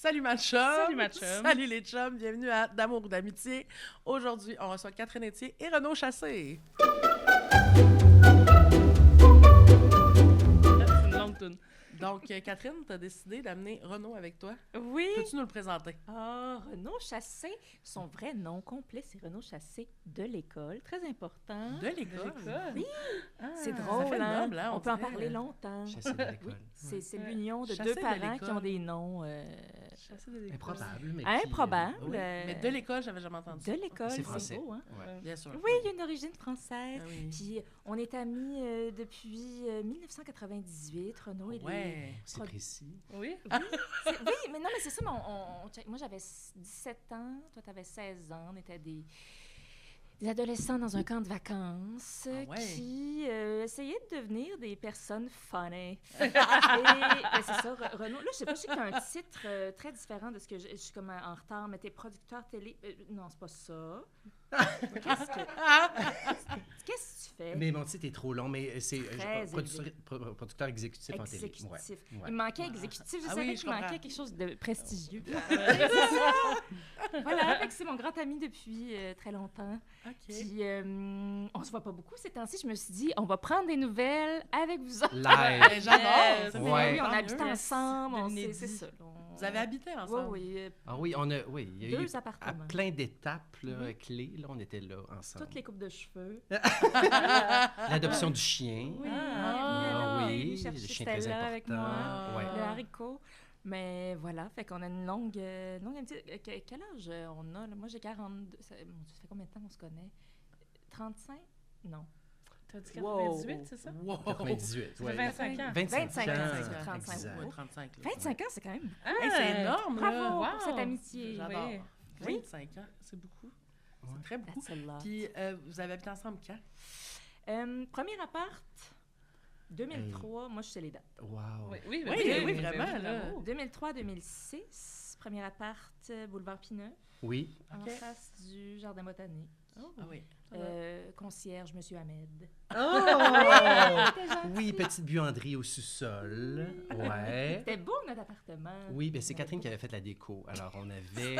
Salut ma chum! Salut ma chum! Salut les chums! Bienvenue à D'amour ou d'amitié. Aujourd'hui, on reçoit Catherine Etier et Renaud Chassé. C'est une longue toune. Donc, Catherine, tu as décidé d'amener Renaud avec toi. Oui. Peux-tu nous le présenter? Renaud Chassé. Son vrai nom complet, c'est Renaud Chassé de l'école. Très important. De l'école? Oui. Ah, C'est ça drôle, fait hein? noble, hein, on On peut en dirait. parler longtemps. Chassé de l'école. Oui, c'est l'union de Chassé deux de parents qui l'école. ont des noms Chassé de l'école. Improbable, mais improbables. Oui. Mais de l'école, j'avais jamais entendu ça. De l'école, C'est c'est français. beau, hein? Ouais. Bien sûr. Oui, il y a une origine française. Ah oui. Puis on est amis depuis 1998, Renaud et les... Ouais. C'est précis. Oui. Oui, mais non, mais c'est ça. Mais moi, j'avais 17 ans. Toi, tu avais 16 ans. On était des adolescents dans un camp de vacances Ah ouais. qui essayaient de devenir des personnes funny. Et ben, c'est ça, Renaud. Là, je sais pas, je sais que tu as un titre très différent de ce que je suis comme en retard, mais t'es producteur télé. Non, c'est pas ça. Qu'est-ce que tu fais? Mais mon titre est trop long, mais c'est Très producteur exécutif en télé. Exécutif. Ouais. Ouais. Il manquait exécutif. Je Ah savais oui, je qu'il manquait comprends. quelque chose de prestigieux. Voilà, fait que c'est mon grand ami depuis très longtemps. OK. Puis on se voit pas beaucoup ces temps-ci. Je me suis dit, on va prendre des nouvelles avec vous autres. Ben, Live. j'adore! Ça fait Ouais. Oui, on tant habite mieux. ensemble. De C'est l'inédit. ça. Vous avez habité ensemble? Oui, Ah oui, il y a eu Deux appartements. à plein d'étapes là, Mhm. clés. Là, on était là ensemble. Toutes les coupes de cheveux. L'adoption du chien. Oui, Ah oui, il cherchait le chien très Stella avec moi. important. Ouais. Le haricot. Mais voilà, fait qu'on a une longue amitié. Quel âge on a? Là? Moi, j'ai 42. Mon Dieu, ça fait combien de temps qu'on se connaît? 35? Non. T'as dit Wow. 98, c'est ça? Wow! 98. Ça ouais. fait 25 ans. 25 ans, ans. c'est 35. Exact. Ouais, 35. là. 25 ans, c'est quand même... Hey, c'est énorme, là! Bravo Wow. pour cette amitié. J'adore. Oui. Oui. 25 ans, c'est beaucoup. Ouais. C'est très beaucoup. That's a lot. Puis, vous avez habité ensemble quand? Premier appart, 2003. Moi, je suis célibataire. Wow. Oui, oui, Oui, vraiment, là. bravo. 2003-2006, premier appart, boulevard Pineux, Oui. OK. en face du jardin botanique. Ah oui. Concierge, Monsieur Ahmed. Oh! Oui, petite buanderie au sous-sol. Ouais. C'était beau, notre appartement. Oui, ben c'est Catherine qui avait fait la déco. Alors, on avait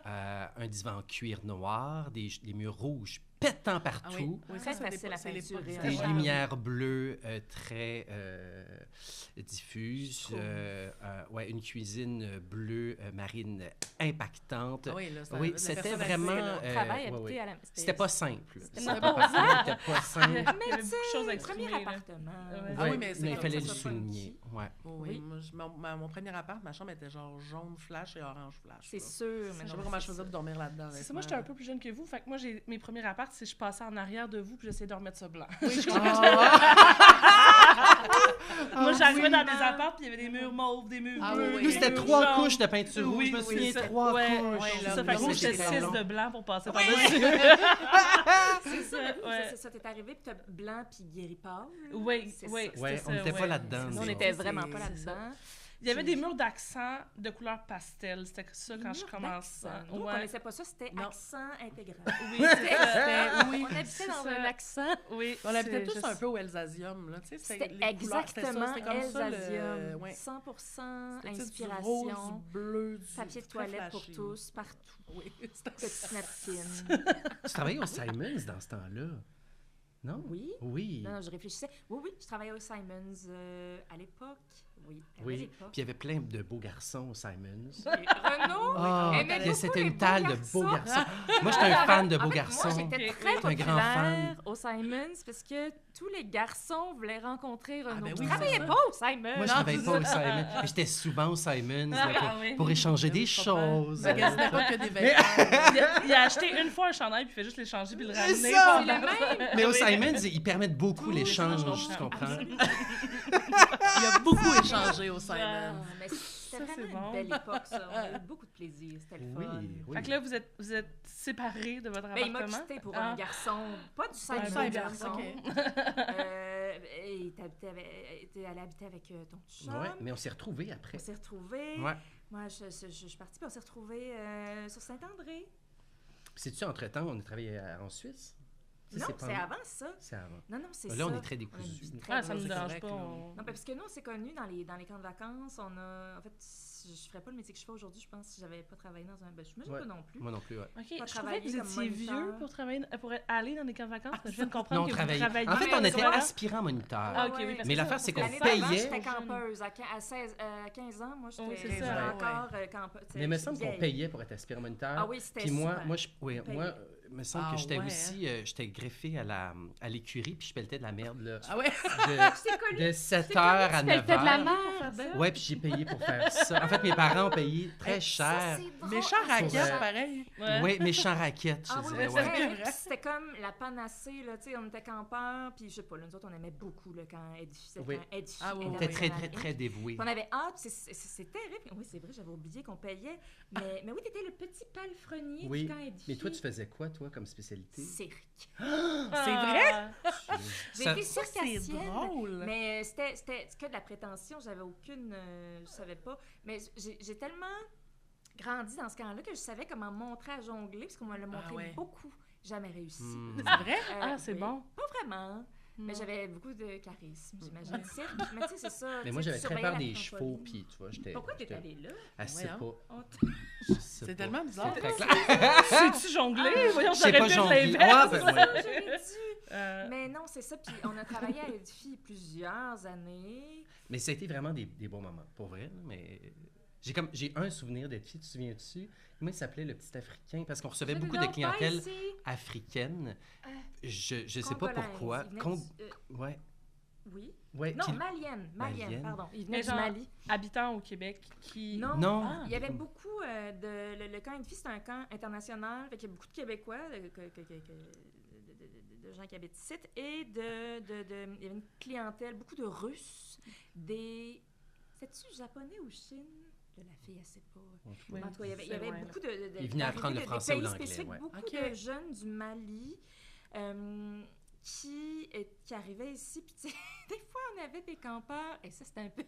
un divan en cuir noir, des murs rouges pétant partout, Ah oui. Oui, Très ça, c'est facile à c'est les peinturer, potes. hein. des Ouais. lumières bleues très diffuses, Cool. ouais, une cuisine bleue marine impactante. Ah oui, là, ça Oui, la c'était personne vraiment... restée, là. Travail, ouais, habité ouais. à la... C'était pas simple. C'était C'était pas pas facile, c'était pas simple. Il y Mais avait beaucoup de choses à tu sais, premier exprimer, là. appartement. Ouais. Ah oui, Ouais, mais c'est il comme fallait ça, le ça souligner. Ouais. Oui, Oui. moi, mon premier appart, ma chambre était genre jaune flash et orange flash. C'est là. sûr, mais Je sais non, pas comment je c'est faisais ça. pour dormir là-dedans. C'est ça, moi, j'étais un peu plus jeune que vous. Fait que moi, mes premiers apparts, c'est je passais en arrière de vous puis j'essayais de remettre ça blanc. Moi, j'arrivais dans des apparts puis il y avait des murs mauves, des murs Ah bleus. oui, Nous, des c'était murs 3 jaunes. couches de peinture rouge. Oui, Je me oui, souviens, ça. 3 Ouais, couches. ouais, là, Ça fait que moi, oui, j'étais c'était 6 long. de blanc pour passer Oui. par-dessus. C'est ça, Ouais. c'est ça. T'es arrivé, puis t'as blanc, puis guéri pâle. Oui, C'est oui. ça. Ouais, c'était on ça, n'était pas ouais. là-dedans. Nous, nous on autres. n'était vraiment C'est- pas c'est là-dedans. Il y avait des murs d'accent de couleur pastel. C'était ça quand je Mur commençais. d'accent. Nous, on Ouais. connaissait pas ça, c'était Non. accent intégral. Oui, c'est ça. C'était- oui. On habitait C'est dans ça. un accent. Oui, On habitait c'est tous un juste- peu au Elsasium, là. Tu sais, C'était les couleurs, c'était ça, exactement c'était comme ça, le- Elsasium. ouais. 100% C'était, tu sais, du inspiration. rose, du bleu, du Papier de très toilette pour flashy. tous, partout. Oui, c'était Petite napkin. Tu travaillais au Simons dans ce temps-là? Non? Oui. Oui. Non, je réfléchissais. Oui, oui, je travaillais au Simons à l'époque. Oui, à Oui. l'époque. Puis il y avait plein de beaux garçons au Simons. Et Renaud Ah, aimait puis beaucoup c'était les une beaux talle de garçons. beaux garçons. Moi, j'étais un fan de beaux En fait, garçons. Moi, j'étais Ok, très oui. Un grand fan. populaire au Simons parce que tous les garçons voulaient rencontrer Renaud. ben Tu oui, travaillais c'est ça. pas au Simons. Moi, je Non, travaillais c'est pas au ça. Simons. Mais j'étais souvent au Simons là, Ah, oui. pour échanger des Je comprends. choses. Magasinait pas que des vêtements. Il a acheté une fois un chandail puis il fait juste l'échanger puis le ramener. ça! C'est le même. Mais au Oui. Simons, ils permettent beaucoup l'échange, l'échange, tu comprends? Il a beaucoup échangé au Ah, Simon. mais c'était Ça, c'est vraiment bon. une belle époque, ça. On a eu beaucoup de plaisir. C'était le Oui, fun. oui. Fait que là, vous êtes séparés de votre Ben, il m'a appartement. quitté pour Ah. un garçon, pas du Un Simons, beau garçon. OK. Et t'es allé habiter avec ton chum. Ouais, mais on s'est retrouvés On après. s'est retrouvés. Ouais. Moi, je suis partie, puis on s'est retrouvés sur Saint-André. C'est-tu, entre-temps, on a travaillé en Suisse? Ça, Non, pas- c'est avant ça. C'est avant. Non, non, c'est ça. Là, on est très On a une décousus. vie très Ah, ça grosse. me c'est dérange correct, pas. là. on- Non, parce que nous, on s'est connus dans les camps de vacances. On a, en fait, je ferais pas le métier que je fais aujourd'hui, je pense, si j'avais pas travaillé dans un... Ben, je m'imagine Ouais. pas non plus. Moi non plus, ouais. OK, Pas je trouvais que travailler vous comme étiez moniteur. vieux pour travailler, pour aller dans des camps de vacances, mais je viens de Non, comprendre on que vous travaillait. travailliez. En fait, on Mais était voilà. aspirants moniteurs. Ah, OK, oui, parce Mais que l'affaire, c'est qu'on L'année payait. d'avant, j'étais Jeune. campeuse. À 15 ans, moi, Oui, c'est j'étais ça. encore campeuse. Mais il me semble qu'on payait pour être aspirant moniteur. Ah oui, c'était Puis moi, super. oui, On moi, payait. il me semble Ah que j'étais ouais, aussi, j'étais greffé à l'écurie, puis je pelletais de la merde, là. Ah ouais? De 7h à 9h. de la merde. Ouais, puis j'ai payé pour faire ça. En fait, mes parents ont payé très cher. Méchant raquette, raquette, pareil. Oui, méchant raquette, Ah je oui, dirais, oui, ouais. c'était Ouais. puis c'était comme la panacée, là, tu sais, on était campeurs, puis je sais pas, là, nous autres, on aimait beaucoup, là, quand Edifie, Oui. Ah oui, On oui, était oui. très, très, très dévoués. On avait hâte, c'est terrible. Oui, c'est vrai, j'avais oublié qu'on payait. Mais oui, t'étais le petit palefrenier Oui, du camp Edifie. mais toi, tu faisais quoi, toi, comme spécialité? Cirque. C'est vrai? J'ai Ça- été Ça, c'est circassienne. drôle. Mais c'était que de la prétention, j'avais aucune... je savais pas. Mais j'ai tellement grandi dans ce camp-là que je savais comment montrer à jongler, parce qu'on me l'a montré ouais. beaucoup. Jamais réussi. Hmm. C'est vrai? Ah, c'est oui. bon. Pas vraiment. Mais Non. j'avais beaucoup de charisme, j'imagine. Cirque, mais tu sais, c'est ça. Mais tu moi, sais, j'avais tu très surveillais peur la des trampoline. chevaux, puis tu vois, j'étais... Pourquoi t'es allé là? Elle sait pas. On Je sais C'est pas. tellement bizarre. C'est très clair. Sais-tu jongler? Voyons, Je sais j'aurais pas peut-être jongler. l'inverse. Ouais, ben, Ça, j'aurais dû. Euh, Mais non, c'est ça. Puis on a travaillé à Edifie plusieurs années. Mais ça a été vraiment des bons moments, pour vrai. Là, mais j'ai un souvenir d'être fille, tu te souviens-tu? Moi, il s'appelait le petit Africain, parce qu'on recevait beaucoup de Non, pas clientèle ici. africaine. Ah. Je sais pas Congolaise. pourquoi. Il venait Ouais, Oui. ouais. Non, qui- malienne, Malienne. pardon. Il venait Mais du genre, Mali. habitant au Québec qui... Non. Non. Ah. Il y avait beaucoup le camp Edifie, c'est un camp international. Fait qu'il y a beaucoup de Québécois, de gens qui habitent ici. Et il y avait une clientèle, beaucoup de Russes, c'est-tu japonais ou Chine? Là, la fille, elle sait pas. Oui, En tout cas, il y c'est avait loin, beaucoup de Ils venaient apprendre le des français ou pays l'anglais, spécifiques, ouais. beaucoup Ok. de jeunes du Mali qui arrivaient ici. Puis, tu sais, des fois, on avait des campeurs, et ça, c'était un peu...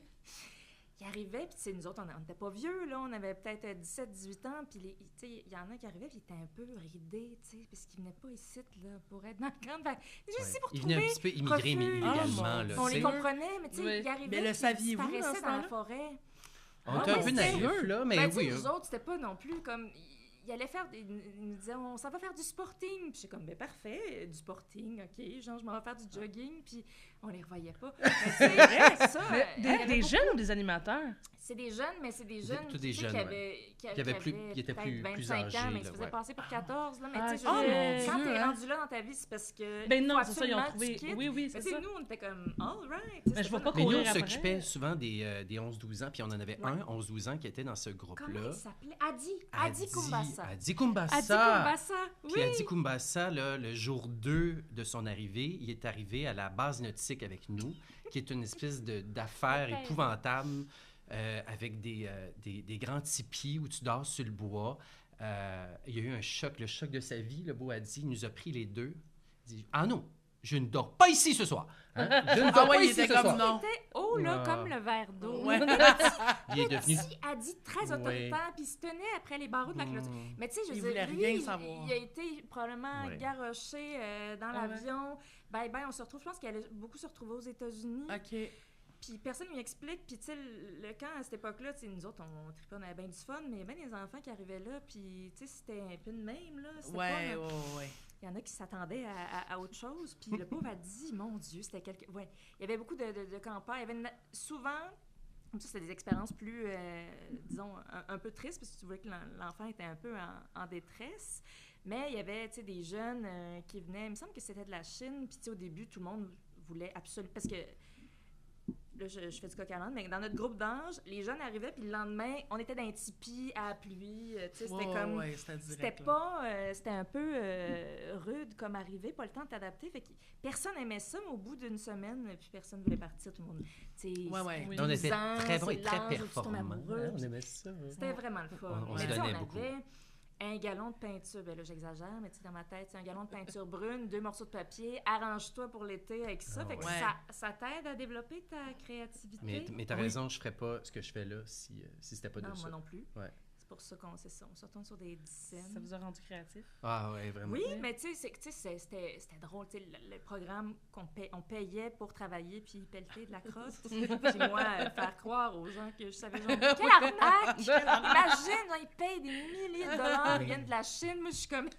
Ils arrivaient, puis tu sais, nous autres, on n'était pas vieux, là, on avait peut-être 17-18 ans, puis tu sais, il y en a qui arrivaient, puis ils étaient un peu ridés, tu sais, parce qu'ils venaient pas ici, là, pour être dans le camp de vacances. Juste Ouais. ici pour Ils venaient un trouver petit peu immigrer, mais refuge. illégalement. Ah, là, On tu les sais. comprenait, mais tu sais, Oui. ils arrivaient, Mais le puis ils saviez-vous dans ce disparaissaient dans la temps-là? forêt. On était Ah, un peu ouais, naïfs, sérieux? là, mais Ben, tu sais, oui. nous autres, c'était pas non plus comme... Ils allaient faire... Ils nous disaient, on s'en va faire du sporting. Puis j'étais comme, ben parfait, du sporting, OK. Genre, je m'en vais faire du jogging, puis on les revoyait pas. Mais c'est vrai, ça. il y avait Des beaucoup- jeunes ou des animateurs? C'est des jeunes, mais c'est des jeunes, tous des tu sais, jeunes, qui ouais. avaient, qui Qui avaient étaient plus peut-être 25 âgés, ans, mais là, ils se faisaient ouais. passer pour 14. Là, mais Ah, tu sais, ok. je veux dire, Dieu, quand t'es hein. rendu là dans ta vie, c'est parce que... Ben non, faut c'est ça, ils ont absolument que trouvé... tu quittes. Oui, Mais c'est ça. nous, on était comme, all right. Mais je vois pas Mais nous, courir on après. s'occupait souvent des 11-12 ans, puis on en avait Ouais. un 11-12 ans qui était dans ce Comment groupe-là. il s'appelait? Adi Kumbasa. Adi Kumbasa. Adi Kumbasa, oui. Puis Adi Kumbasa, là, le jour 2 de son arrivée, il est arrivé à la base nautique avec nous, qui est une espèce d'affaire Ok. épouvantable avec des grands tipis où tu dors sur le bois. Il y a eu un choc, le choc de sa vie, le beau Adi. Il nous a pris les deux. Il dit « Ah non, je ne dors pas ici ce soir. Hein? Je ne dors Ah ouais, pas il ici était ce comme soir. non. Il était haut, là, Ah. comme le verre d'eau. Ouais. Il est devenu... Petit Adi, très autoritaire, puis il se tenait après les barreaux de la clôture. Mm. Mais tu sais, je Il veux dire, voulait lui, rien savoir. il a été probablement Ouais. garoché dans Ah ouais. l'avion. Bye bye, on se retrouve. Je pense qu'il allait beaucoup se retrouver aux États-Unis. OK. Puis personne ne lui explique. Puis tu sais, le camp à cette époque-là, tu sais, nous autres, on tripait, on avait bien du fun, mais il y avait des enfants qui arrivaient là, puis tu sais, c'était un peu de même, là. C'était Ouais, pas- ouais. Il y en a qui s'attendaient à autre chose. Puis le pauvre a dit, mon Dieu, c'était quelque... Ouais. Il y avait beaucoup de campeurs. Il y avait souvent... Comme ça, c'était des expériences plus, disons, un peu tristes, parce que tu voyais que l'enfant était un peu en détresse. Mais il y avait, tu sais, des jeunes qui venaient... Il me semble que c'était de la Chine. Puis, tu sais, au début, tout le monde voulait absolument... Parce que... Là, je fais du coq à l'âne, mais dans notre groupe d'âge, les jeunes arrivaient, puis le lendemain, on était dans un tipi à la pluie. Tu sais, c'était comme... Ouais, c'était direct. C'était là. pas... c'était un peu rude comme arrivé, pas le temps de t'adapter. Fait que personne aimait ça, mais au bout d'une semaine, puis personne voulait partir, tout le monde... Tu sais, Ouais, ouais. Oui. On était très bons c'est et très l'âge où tu tombes performants. amoureux, Ouais, on puis aimait ça. ouais. c'était vraiment le fun. On Mais se tu sais, donnait on beaucoup. avait un gallon de peinture. Ben là, j'exagère, mais tu sais, dans ma tête, c'est un gallon de peinture brune, 2 morceaux de papier. Arrange-toi pour l'été avec ça. Ah Fait que ouais. ça t'aide à développer ta créativité. Mais t'as Oui. raison, je ferais pas ce que je fais là si c'était pas Non, de ça. moi non plus. Ouais. C'est c'est pour ça qu'on sait ça. On se retourne sur des scènes. Ça vous a rendu créatif? Ah ouais, vraiment. Oui, mais tu sais, c'était drôle. Tu sais, le programme on payait pour travailler puis pelleter de la crotte. Puis moi, faire croire aux gens que je savais genre, quelle arnaque! Imagine, genre, ils payent des milliers de dollars, ils viennent de la Chine. Moi, je suis comme des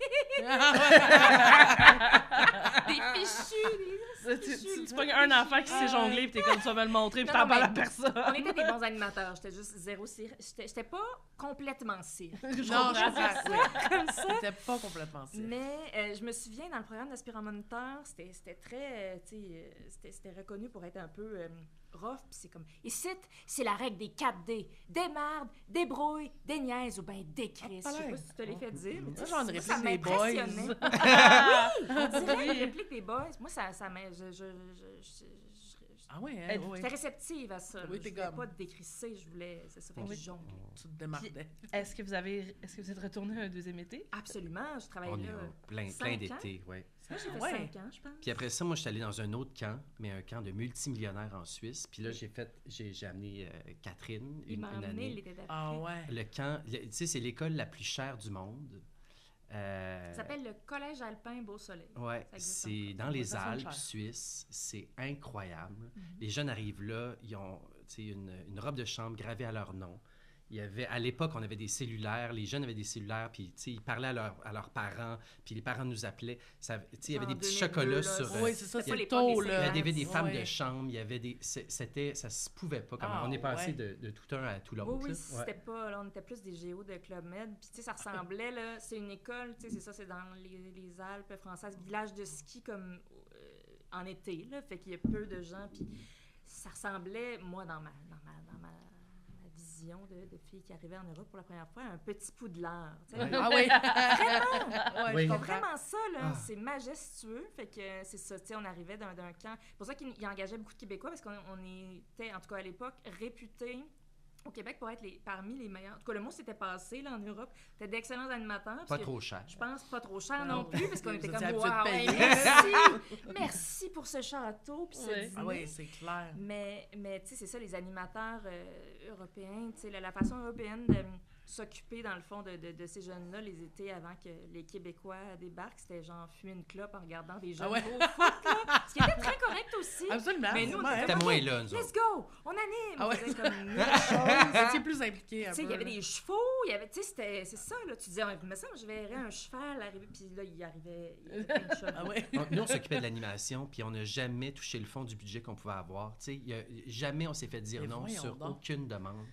fichus, Tu pognes un enfant qui sait jongler, puis t'es comme, tu vas me le montrer, puis Non, t'en parles à mais personne. On était des bons animateurs. J'étais juste zéro cire. J'étais pas complètement cire. Non, je comprends. Comme ça. C'était pas complètement ça. Mais je me souviens, dans le programme d'Aspirant Moniteur, c'était très, tu sais, c'était reconnu pour être un peu rough, puis c'est comme, ici, c'est la règle des 4D. Démarde, débrouille, déniaise ou ben décris. Je sais pas si tu te l'ai fait dire, mais tu sais, Genre une ça réplique des boys. m'impressionnait. Oui, on dirait une réplique des boys. Moi, ça m'a... Ah ouais, hein? Oui. J'étais réceptive à ça. Oui, Je t'es voulais comme- pas décrisser, je voulais... C'est ça, fait que Oui. je jongle. Tu te démardais. Est-ce que vous êtes retourné un deuxième été? Absolument, je travaillais On là. est plein 5 ans. d'été, ouais. Moi, j'ai fait Ouais. 5 ans, je pense. Puis après ça, moi, je suis allé dans un autre camp, mais un camp de multimillionnaires en Suisse. Puis là, j'ai amené Catherine Il m'a une emmené, année. il était d'après. Ah ouais. Le camp, tu sais, c'est l'école la plus chère du monde. Ça s'appelle le Collège Alpin Beau-Soleil. Ouais, Ça existe c'est encore. dans les Ça sonne Alpes cher. suisses. C'est incroyable. Mhm. Les jeunes arrivent là, ils ont tu sais, une robe de chambre gravée à leur nom. Il y avait, à l'époque, on avait des cellulaires, les jeunes avaient des cellulaires, puis tu sais, ils parlaient à leurs parents, puis les parents nous appelaient. Ça, tu sais, il y avait En des petits 2002, chocolats là, sur... Oui, c'est ça, C'était pas c'est l'époque tôt, des là. il y avait des femmes Ouais. de chambre, il y avait des... C'était... Ça se pouvait pas. Comme, Ah, on est passé ouais. de tout un à tout l'autre. Oui, oui, là. c'était pas... Là, on était plus des géos de Club Med. Puis, tu sais, ça ressemblait, là... C'est une école, tu sais, c'est ça, c'est dans les Alpes françaises. Village de ski, comme en été, là. Fait qu'il y a peu de gens. Puis, ça ressemblait, moi, dans ma vision de filles qui arrivaient en Europe pour la première fois, à un petit Poudlard. Tu sais. Ah oui. Vraiment! Ouais, Oui. je C'est comprends. vraiment ça, là. Ah. C'est majestueux. Fait que c'est ça, tu sais, on arrivait d'un camp. C'est pour ça qu'il engageait beaucoup de Québécois, parce qu'on était, en tout cas à l'époque, réputés au Québec pour être parmi les meilleurs. En tout cas, le mot s'était passé, là, en Europe. C'était d'excellents animateurs. Pas parce que trop cher. je pense pas trop cher Non. non plus, parce qu'on Vous était étiez comme, habitués de wow, payer. hey, merci! Merci pour ce château, puis ce Ouais. dîner. Ah oui, c'est clair. Mais tu sais, c'est ça, les animateurs européens, tu sais, la façon européenne de s'occuper, dans le fond, de ces jeunes-là, les étés avant que les Québécois débarquent, c'était genre fumer une clope en regardant des jeunes Ah ouais. au foot, là. Ce qui était très correct aussi. Absolument. Mais nous, on vraiment, était hein. C'était OK, moins là, nous Let's autres. go! On anime! Ah ouais. On faisait comme mille choses. Vous étiez plus impliqués un Tu sais, peu. il y avait là. des chevaux, il y avait, tu sais, c'est ça, là. Tu disais, mais ça, je verrais un cheval arriver, puis là, il arrivait plein de chevaux. Ah ouais. Donc, nous, on s'occupait de l'animation, puis on n'a jamais touché le fond du budget qu'on pouvait avoir. Tu sais, jamais on s'est fait dire Mais non voyons sur donc. aucune demande.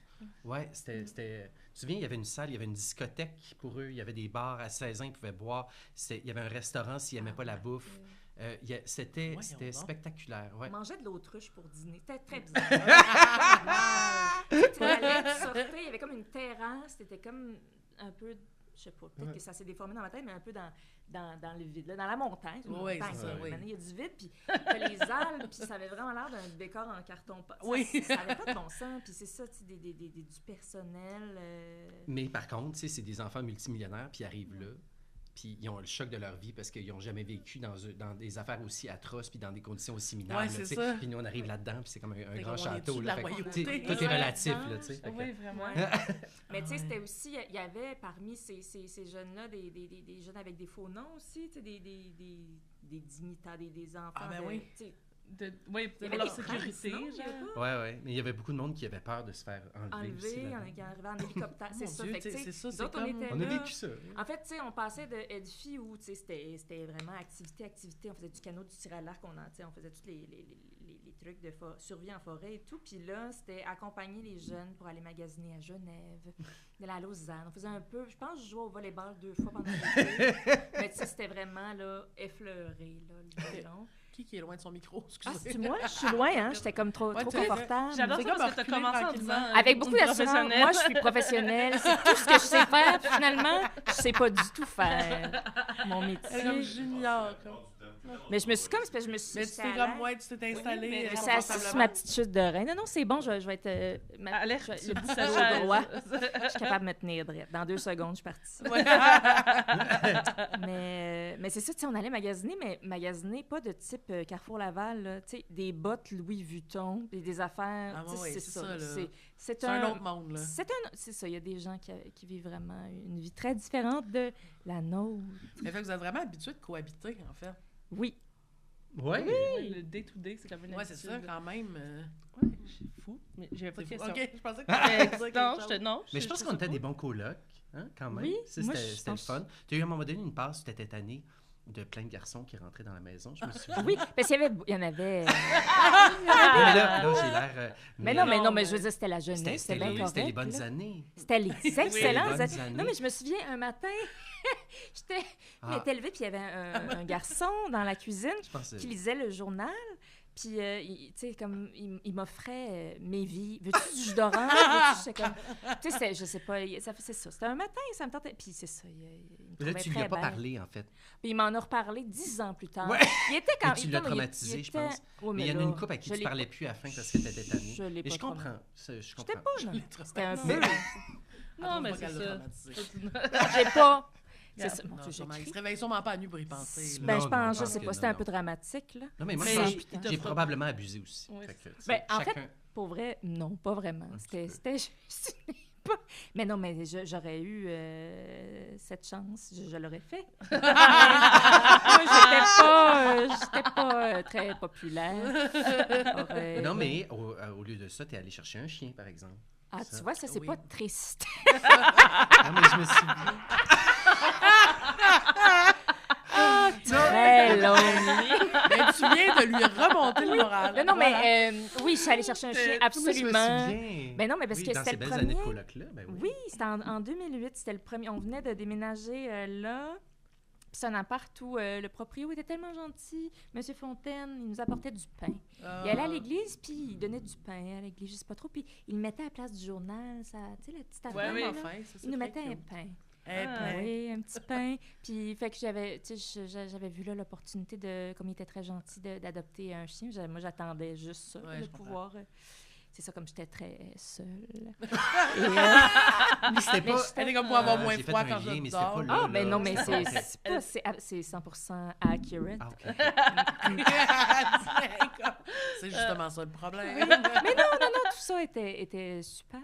Ouais, c'était... Tu te souviens, il y avait une salle, il y avait une discothèque pour eux, il y avait des bars à 16 ans, ils pouvaient boire. Il y avait un restaurant s'ils n'aimaient pas la bouffe. C'était Voyons donc. spectaculaire. Ouais. On mangeait de l'autruche pour dîner. C'était très bizarre. Tu allais, tu sortais, il y avait comme une terrasse, c'était comme un peu, je sais pas, peut-être que ça s'est déformé dans ma tête, mais un peu dans le vide, là, dans la montagne. Une Oui, montagne, c'est ça, là. oui. Maintenant, il y a du vide, puis t'as les Alpes, puis ça avait vraiment l'air d'un décor en carton pâte. Oui. Ça avait pas de bon sens, puis c'est ça, tu sais, du personnel. Mais par contre, tu sais, c'est des enfants multimillionnaires, puis ils arrivent là, puis ils ont le choc de leur vie parce qu'ils n'ont jamais vécu dans des affaires aussi atroces, puis dans des conditions aussi minables. Ouais, là, c'est tu sais. ça. Puis nous, on arrive là-dedans, puis c'est comme un Fait grand qu'on est château. dessus de Là, la fait que, royauté. tu sais, tout est Ouais. relatif, là, tu sais. Fait que- Oui, vraiment. Ouais. Mais tu sais, ouais. c'était aussi, il y avait parmi ces jeunes-là des jeunes avec des faux noms aussi, tu sais, des dignitaires, des enfants. Ah, ben de- oui. tu sais, Oui, il y pour avait leur des princes, sécurité, non? Il y avait genre. pas? Ouais, ouais. Mais il y avait beaucoup de monde qui avait peur de se faire enlever aussi. Enlevé, là-dedans. qui arrivait en hélicoptère, c'est Mon ça. Dieu, Fait que, tu sais, tu sais, c'est ça, nous c'est autres, on comme- était On a là. vécu ça. En fait, tu sais, on passait de Edfi où, tu sais, c'était vraiment activité. On faisait du canot, du tir à l'arc, on faisait tous les trucs de survie en forêt et tout. Puis là, c'était accompagner les jeunes pour aller magasiner à Genève, de la Lausanne. On faisait un peu, je pense que je jouais au volleyball 2 fois pendant l'été. Mais tu sais, c'était vraiment, là, effleuré, là, le ballon. Qui est loin de son micro? Ah, Excusez. c'est moi? Je suis loin, hein? J'étais comme trop Ouais, tu sais, confortable. J'adore C'est ça comme parce que t'as reculer commencé en tranquillement. disant... Avec beaucoup une d'assurance. professionnelle. Moi, je suis professionnelle. C'est tout ce que je sais faire. Puis finalement, je sais pas du tout faire mon Elle est comme métier. junior. Comme... Mais je me suis comme... c'est parce que je me suis... Mais tu j'étais t'es à comme, l'aise. ouais, tu t'es installé mais Je me suis assise sur confortablement. ma petite chute de rein. Non, c'est bon, je vais être... Alerte, le petite petit chaise. dos droit. Je suis capable de me tenir droit. Dans 2 secondes, je suis partie. Mais c'est ça, tu sais, on allait magasiner, mais magasiner pas de type Carrefour Laval, là, tu sais, des bottes Louis Vuitton, des affaires, Ah tu sais, ouais, c'est c'est ça. ça, là. C'est C'est un autre monde, là. C'est ça, il y a des gens qui vivent vraiment une vie très différente de la nôtre. Ça fait que vous êtes vraiment habitués de cohabiter, en fait. Oui. Ouais. Ouais, le day-to-day, c'est comme une Ouais, c'est ça, habitude. quand même. Ouais, c'est fou. Mais j'avais pas de C'est fou. question. OK, je pensais que Mais tu allais dire quelque non, chose. non. Mais je pense qu'on était des bons colocs, hein, quand même. Oui, Ça, moi, c'était je c'était le pense- fun. Tu as eu à un moment donné une passe où tu étais tanné de plein de garçons qui rentraient dans la maison, je me souviens. Oui, parce qu'il y en avait... Mais là j'ai l'air... mais non, non, mais mais- je veux dire, c'était la jeunesse, c'était bien correct. C'était les bonnes là. années. C'était les excellentes les bonnes années. Non, mais je me souviens, un matin, je Ah, m'étais levée, puis il y avait un garçon dans la cuisine je pense que- qui lisait le journal. Puis, tu sais, comme, il m'offrait mes vies. Veux-tu du jus d'orange? Veux-tu? J'étais comme... Tu sais, je sais pas, c'est ça. C'était un matin, ça me tentait. Puis c'est ça, il me Là, trouvait tu lui as très pas belle. parlé, en fait. Puis il m'en a reparlé 10 ans plus tard. Ouais. Il était quand Mais tu l'as comme, traumatisé, je pense. Oui, Mais il y en a là, une couple à qui je tu l'ai parlais plus à la fin parce que tu étais tanné. Je l'ai Et pas je comprends. Ça, je J'étais comprends. pas, non. C'était un Mais- peu... Non, mais Attends, c'est pas qu'elle l'a ça. traumatisé. J'ai pas... C'est Regarde, ça. Mon non, Dieu, sûrement, j'écris. il se réveille sûrement pas à nu pour y penser. là. Ben, Non, je non, pense, je pense sais que pas, c'était non, un peu non. dramatique, là. Non, mais moi, Mais je pense il que te j'ai fera- probablement abusé aussi. Oui. Fait que, tu sais, Ben, en fait, chacun- pour vrai, non, pas vraiment. Un C'était petit peu. juste pas... Mais non, mais j'aurais eu cette chance, je l'aurais fait. Moi, j'étais pas très populaire. Non, mais au lieu de ça, tu es allé chercher un chien, par exemple. Ah, ça. tu vois, ça, c'est Oui. pas triste. Ah, mais je me souviens. Très lonely. Mais tu viens de lui remonter le moral. Non, non, Voilà. mais oui, je suis allée chercher un chien, Oui, je me absolument. souviens. Ben non, mais parce Oui, que dans c'était ces le belles années de premier. coloc-là, ben oui. Oui, c'était en 2008, c'était le premier. On venait de déménager là. Puis c'est un appart où le proprio était tellement gentil. Monsieur Fontaine, il nous apportait du pain. Il allait à l'église, puis il donnait du pain à l'église, je sais pas trop. Puis il le mettait à la place du journal, ça, tu sais, la petite affaire. oui. là. Il nous mettait un pain. Oui, un petit pain. Puis, fait que j'avais, tu sais, j'avais vu là l'opportunité de, comme il était très gentil, d'adopter un chien. Moi, j'attendais juste ça, Ouais, de je comprends. pouvoir. C'est ça, comme j'étais très seule. Et, Mais c'était mais pas... j'étais- Elle est comme pour avoir Ah, moins j'ai fait froid un quand lien, je mais dors. c'était pas là. Ah, mais non, mais Ok. c'est 100% accurate. Ah, OK. C'est justement ça le problème. Mais non, tout ça était super.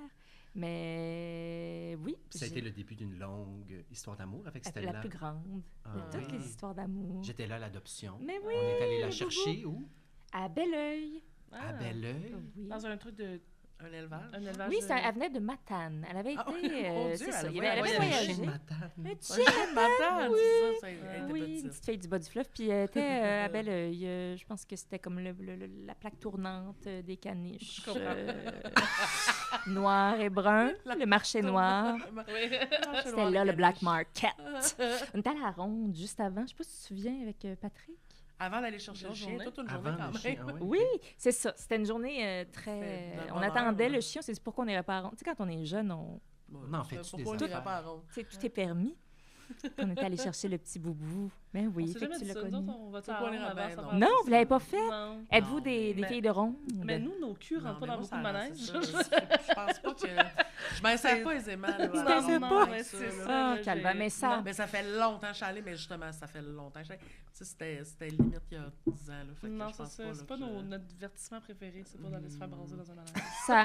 Mais oui. Ça a été le début d'une longue histoire d'amour avec la Stella. plus grande Ah, de toutes oui. les histoires d'amour. J'étais là à l'adoption. Mais oui, On est allé la le chercher où? À Belleuil. À Ah. Belleuil. Oui. Dans un truc de... Un élevage. Un élevage Oui, de- elle venait de Matane. Elle avait été. Ah oui, mon Dieu, c'est ça. elle Elle avait voyagé. voyagé. Chien de Matane. Un Un chien. chien de Matane, c'est ça. Elle était Oui, une petite. petite fille du bas du fleuve. Puis elle était à Belleuil. Je pense que c'était comme la plaque tournante des caniches. Noir et brun. Le marché noir. Oui. C'était là le Black Market. On était à la ronde juste avant. Je sais pas si tu te souviens avec Patrick. Avant d'aller chercher le Une chien, journée. toute une journée Avant quand le même. chien. Ah, Oui, c'est ça. C'était une journée très... Fait de On bonheur, attendait là. le chien. On s'est dit pourquoi on n'irait pas à ronde. Tu sais, quand on est jeune, Non, en fait-tu Pourquoi des on n'irait affaires? pas à ronde? tu sais, tout est permis. On était allé chercher le petit boubou. Ben On oui, s'est fait jamais que tu dit l'as ça. Nous connu. autres, on va Pourquoi on à irait ronde bien, avant, ça non? va Non, faire vous l'avez pas ça. fait? Non. Êtes-vous Non, des mais- filles de ronde? Mais nous, nos culs Non, rentrent pas mais dans moi, beaucoup de ça- manèges. c'est ça. Je pense pas que... Je m'insère pas aisément. là, Tu à t'insères ronde pas? avec mais ça, c'est là. ça. Ah, calvaire, mais ça... Mais ça fait longtemps que je suis allée, mais justement, ça fait longtemps que je suis allée. Tu sais, c'était limite il y a 10 ans. Là, fait que Non, je c'est pense ça. là, C'est pas que je- notre divertissement préféré. C'est pas d'aller se faire braser dans un manège.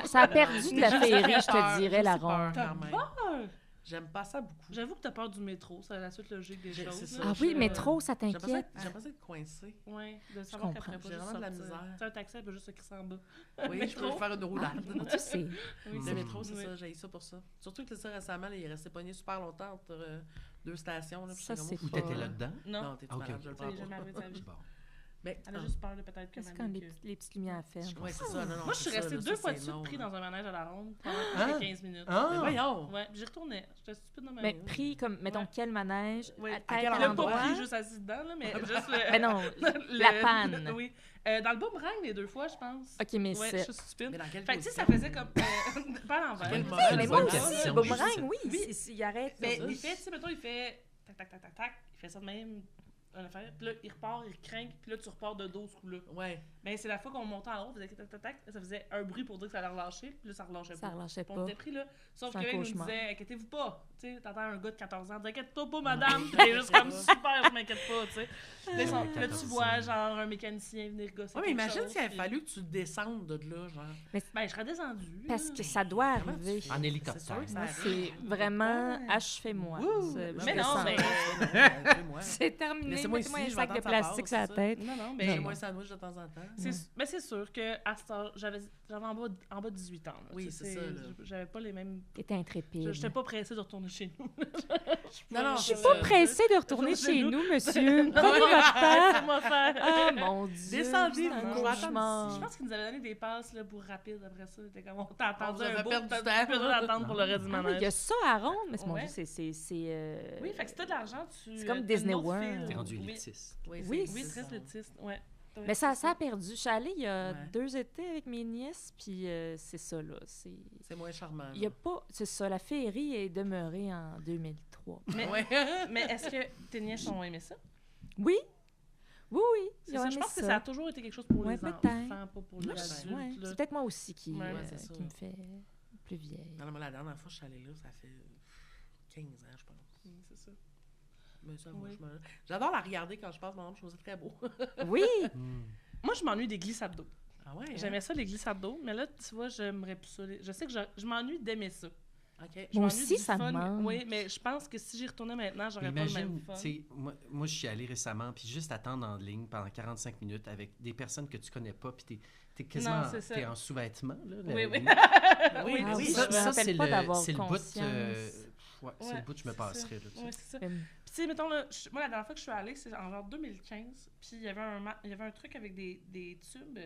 Ça a perdu de la J'ai féerie, je peur, te dirais, j'ai la peur ronde. quand même. peur? J'aime pas ça beaucoup. J'avoue que t'as peur du métro. C'est la suite logique des C'est choses. ça. là. Ah oui, Je- mais trop, ça J'aime pas ça, t'inquiète. j'aime pas ça être coincé. Oui, de savoir qu'elle comprends. pourrait pas J'ai juste vraiment de la sortir. misère. Tu sais, un taxi, elle peut juste se crisser en bas. Oui, je peux faire une roulade. Tu sais, Oui, Le c'est métro, c'est oui. ça, j'ai ça pour ça. Surtout que ça récemment, là, il est resté pogné super longtemps entre deux stations. Là, puis Ça, j'étais c'est comme, Où t'étais oh, là-dedans? Non, Non, t'es Ok, malade, ok. je le ça prends n'est jamais pas. arrivé de sa vie. Bon. Mais, Elle a juste peur de peut-être que c'est quand les petites lumières ferment. Oui, c'est ça. Non, non, Moi, je suis c'est ça, restée là, 2 ça, fois c'est de suite non, pris là. dans un manège à la ronde pendant Ah. 15 minutes. Ah! Mais voyons! Ouais, puis j'y retournais. J'étais stupide de ma Mais vie. pris comme, mettons, Ouais. quel manège? Oui. À À tête quel à Elle l'a endroit? pas l'endroit? pris juste assis dedans, là, mais juste le... Mais non, le- la panne. Oui. Dans le boomerang, les 2 fois, je pense. OK, mais Ouais, je c'est... suis stupide. Mais dans quelle Fait que tu sais, ça position? faisait comme... pas à l'envers. Quel Mais moment? Mais C'est moi une aussi, bonne le question. boomerang, Oui, oui, il arrête. Mais ça. il fait, tu sais, mettons, il fait tac, tac, tac, tac, tac. Il fait ça de même. un affaire, puis là, il repart, il craint, puis là, tu repars de dos ce coup-là. Ouais. Ben, c'est la fois qu'on montait en haut, faisait tac, tac, tac, ça faisait un bruit pour dire que ça allait relâcher, puis là, ça relâchait Ça pas. relâchait Puis pas. on était pris, là. Sauf C'est que un là, il nous cauchemar. disait, inquiétez-vous pas. Tu sais, t'entends un gars de 14 ans, inquiète-toi pas, madame. Puis il est juste comme super, je m'inquiète pas, tu sais. Puis là, tu 14 vois, ans. genre, un mécanicien venir gosser. Ouais, mais quelque imagine chose, s'il avait puis- fallu que tu descendes de là, genre. Ben, je serais descendue. Parce là. que ça doit Comment tu arriver. fais? En hélicoptère. C'est sûr que ça Moi, arrive. c'est vraiment Ouais. achevez-moi. Wouh! Je Mais non, descends. mais- Moi. C'est terminé. Laissez-moi Mettez-moi ici, un je sac vais de attendre ça plastique passe, sur la c'est ça. tête. Non, non, J'ai mais moins un sandwich de temps en temps. mais c'est sûr que à cette heure, j'avais en bas de 18 ans. Là, Oui, tu sais, c'est ça, là. J'avais pas les mêmes. T'étais intrépide. J'étais pas pressée de retourner chez nous. Non, non, Je suis c'est pas ça. pressée de retourner Chez chez nous. nous, monsieur. Non, Prenez votre temps. laissez-moi faire. Ah, mon Dieu. Descendez, c'est un vous, je vais attendre cauchemar. Je pense qu'ils nous avaient donné des passes là, pour rapide après ça. C'était comme on t'a attendu vous un avez bout, perdu t'as du temps. plus d'attendre pour le reste du Ah oui, manège. il y a ça à Ronde, mais mon Ouais. Dieu, c'est Oui, fait que si t'as de l'argent, tu. C'est comme t'as Disney une autre World. file. T'es rendu Oui. élitiste. Oui, Oui, Oui, c'est très élitiste, ouais. Mais ça a perdu. Je suis allée il y a Ouais. 2 étés avec mes nièces, puis c'est ça, là. C'est moins charmant. Il y a pas... C'est ça, la féerie est demeurée en 2003. Mais, Ouais. mais est-ce que tes nièces ont aimé ça? Oui. Oui, oui. C'est ils ont ça, je aimé pense que ça a toujours été quelque chose pour Ouais, les peut-être. enfants, pas pour les Moi, adultes. ouais. là. C'est peut-être moi aussi qui, Ouais, c'est ça. qui me fait plus vieille. Non, non, moi, la dernière fois que je suis allée là, ça fait 15 ans, je pense. C'est ça. Mais ça, Oui. franchement. J'adore la regarder quand je passe, mon homme, je trouve ça très beau. Oui! Moi, je m'ennuie des glissades d'eau. Ah ouais? J'aimais ça, les glissades d'eau, mais là, tu vois, j'aimerais plus ça. Je sais que je m'ennuie d'aimer ça. OK. Je Moi m'ennuie aussi, du ça me fun. manque. Oui, mais je pense que si j'y retournais maintenant, j'aurais pas le Imagine, même fun. tu sais, moi, je suis allé récemment, puis juste attendre en ligne pendant 45 minutes avec des personnes que tu connais pas, puis t'es quasiment Non, c'est ça. t'es en sous-vêtements. Là, Oui, oui. Oui, Ah oui, oui, oui. je me rappelle pas d'avoir c'est le bout, conscience. ouais, c'est Ouais, le bout que je me c'est passerais. Là, tu sais. Ouais, c'est ça. Hum. Puis, tu sais, mettons, là, moi, la dernière fois que je suis allée, c'est en genre 2015, puis il y avait un truc avec des tubes.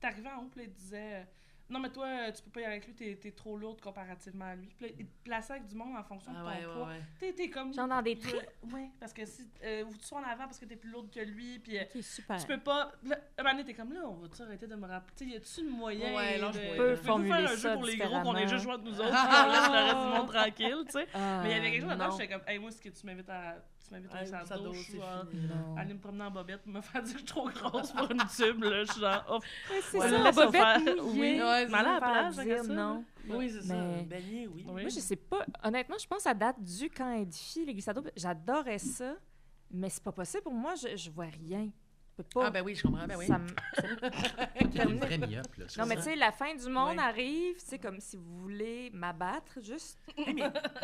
T'arrivais en haut, puis là, il te disait non, mais toi, tu peux pas y aller avec lui, t'es trop lourde comparativement à lui. Puis là, il te plaçait avec du monde en fonction de Ah ton ouais, poids. ouais, T'es comme. Genre dans des tri? Oui, parce que si. Ou tu sois en avant parce que t'es plus lourde que lui, puis. OK, super. Tu peux pas. Là, un moment donné, t'es comme là, on va-tu arrêter de me rappeler? Tu sais, y a-tu une moyen? Ouais, là, je de... peux Pouvez-vous formuler faire un ça jeu pour les gros qu'on est juste différemment. joué entre nous autres, puis on laisse le reste du monde tranquille, tu sais? Ah, Mais il y avait quelque chose là-dedans, non. j'étais comme, hey, moi, est-ce que tu m'invites au Ouais, salle ça d'eau? doit, Je suis c'est genre, fini, là. Non. aller me promener en bobette, me faire dire que je suis trop grosse pour une tube, là. Je suis genre, oh, Mais c'est Ouais, ça, là, la laisse-le bobette faire. mouillée. Oui. Ouais, Mais aller à la Faire plage, dire regarde ça, non. Oui, c'est ça. Mais- Beignet, oui. Oui. Moi, je sais pas. Honnêtement, je pense que ça date du camp Edifie, les glissades d'eau. J'adorais ça, mais c'est pas possible pour moi. Je vois rien. Je peux pas. Ah, ben oui, je comprends. Ben oui. Ça me- T'es une vraie myope, là. Non, mais tu sais, la fin du monde Ouais. arrive, tu sais, comme si vous voulez m'abattre, juste.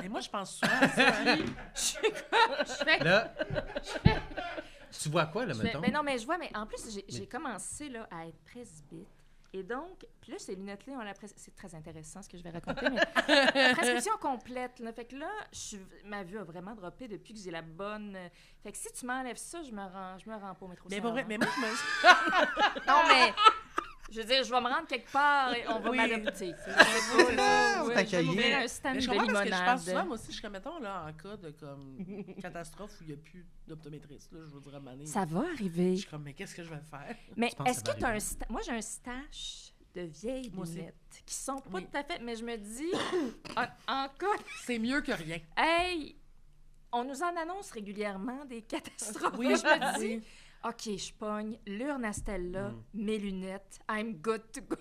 Mais moi, je pense souvent à ça. hein. Là, tu vois quoi, là, mettons? Mais non, mais je vois, mais en plus, j'ai commencé là, à être presbyte. Et donc, puis là, ces lunettes-là, c'est très intéressant ce que je vais raconter, mais prescription complète. Là. Fait que là, ma vue a vraiment droppé depuis que j'ai la bonne. Fait que si tu m'enlèves ça, je me rends pas au métro. Mais pour vrai, Saint-Laurent. mais moi, je me. Non, mais je veux dire, je vais me rendre quelque part et on va Oui. m'adopter. C'est ça. Je vais t'accueillir. m'ouvrir un stand Mais de je comprends parce que je limonade. pense souvent, moi aussi, je suis comme, mettons, là, en cas de comme catastrophe où il n'y a plus d'optométriste, là, je vous dirais, mané. Ça va arriver. Je suis comme, mais qu'est-ce que je vais faire? Mais Tu penses est-ce que ça que va tu as arriver? Moi, j'ai un stash de vieilles Moi aussi. lunettes qui sont pas Oui. tout à fait... Mais je me dis, en cas... C'est mieux que rien. Hey, on nous en annonce régulièrement des catastrophes. Oui, je me dis, oui. OK, je pogne l'urne à Stella, Mm. mes lunettes, I'm good to go.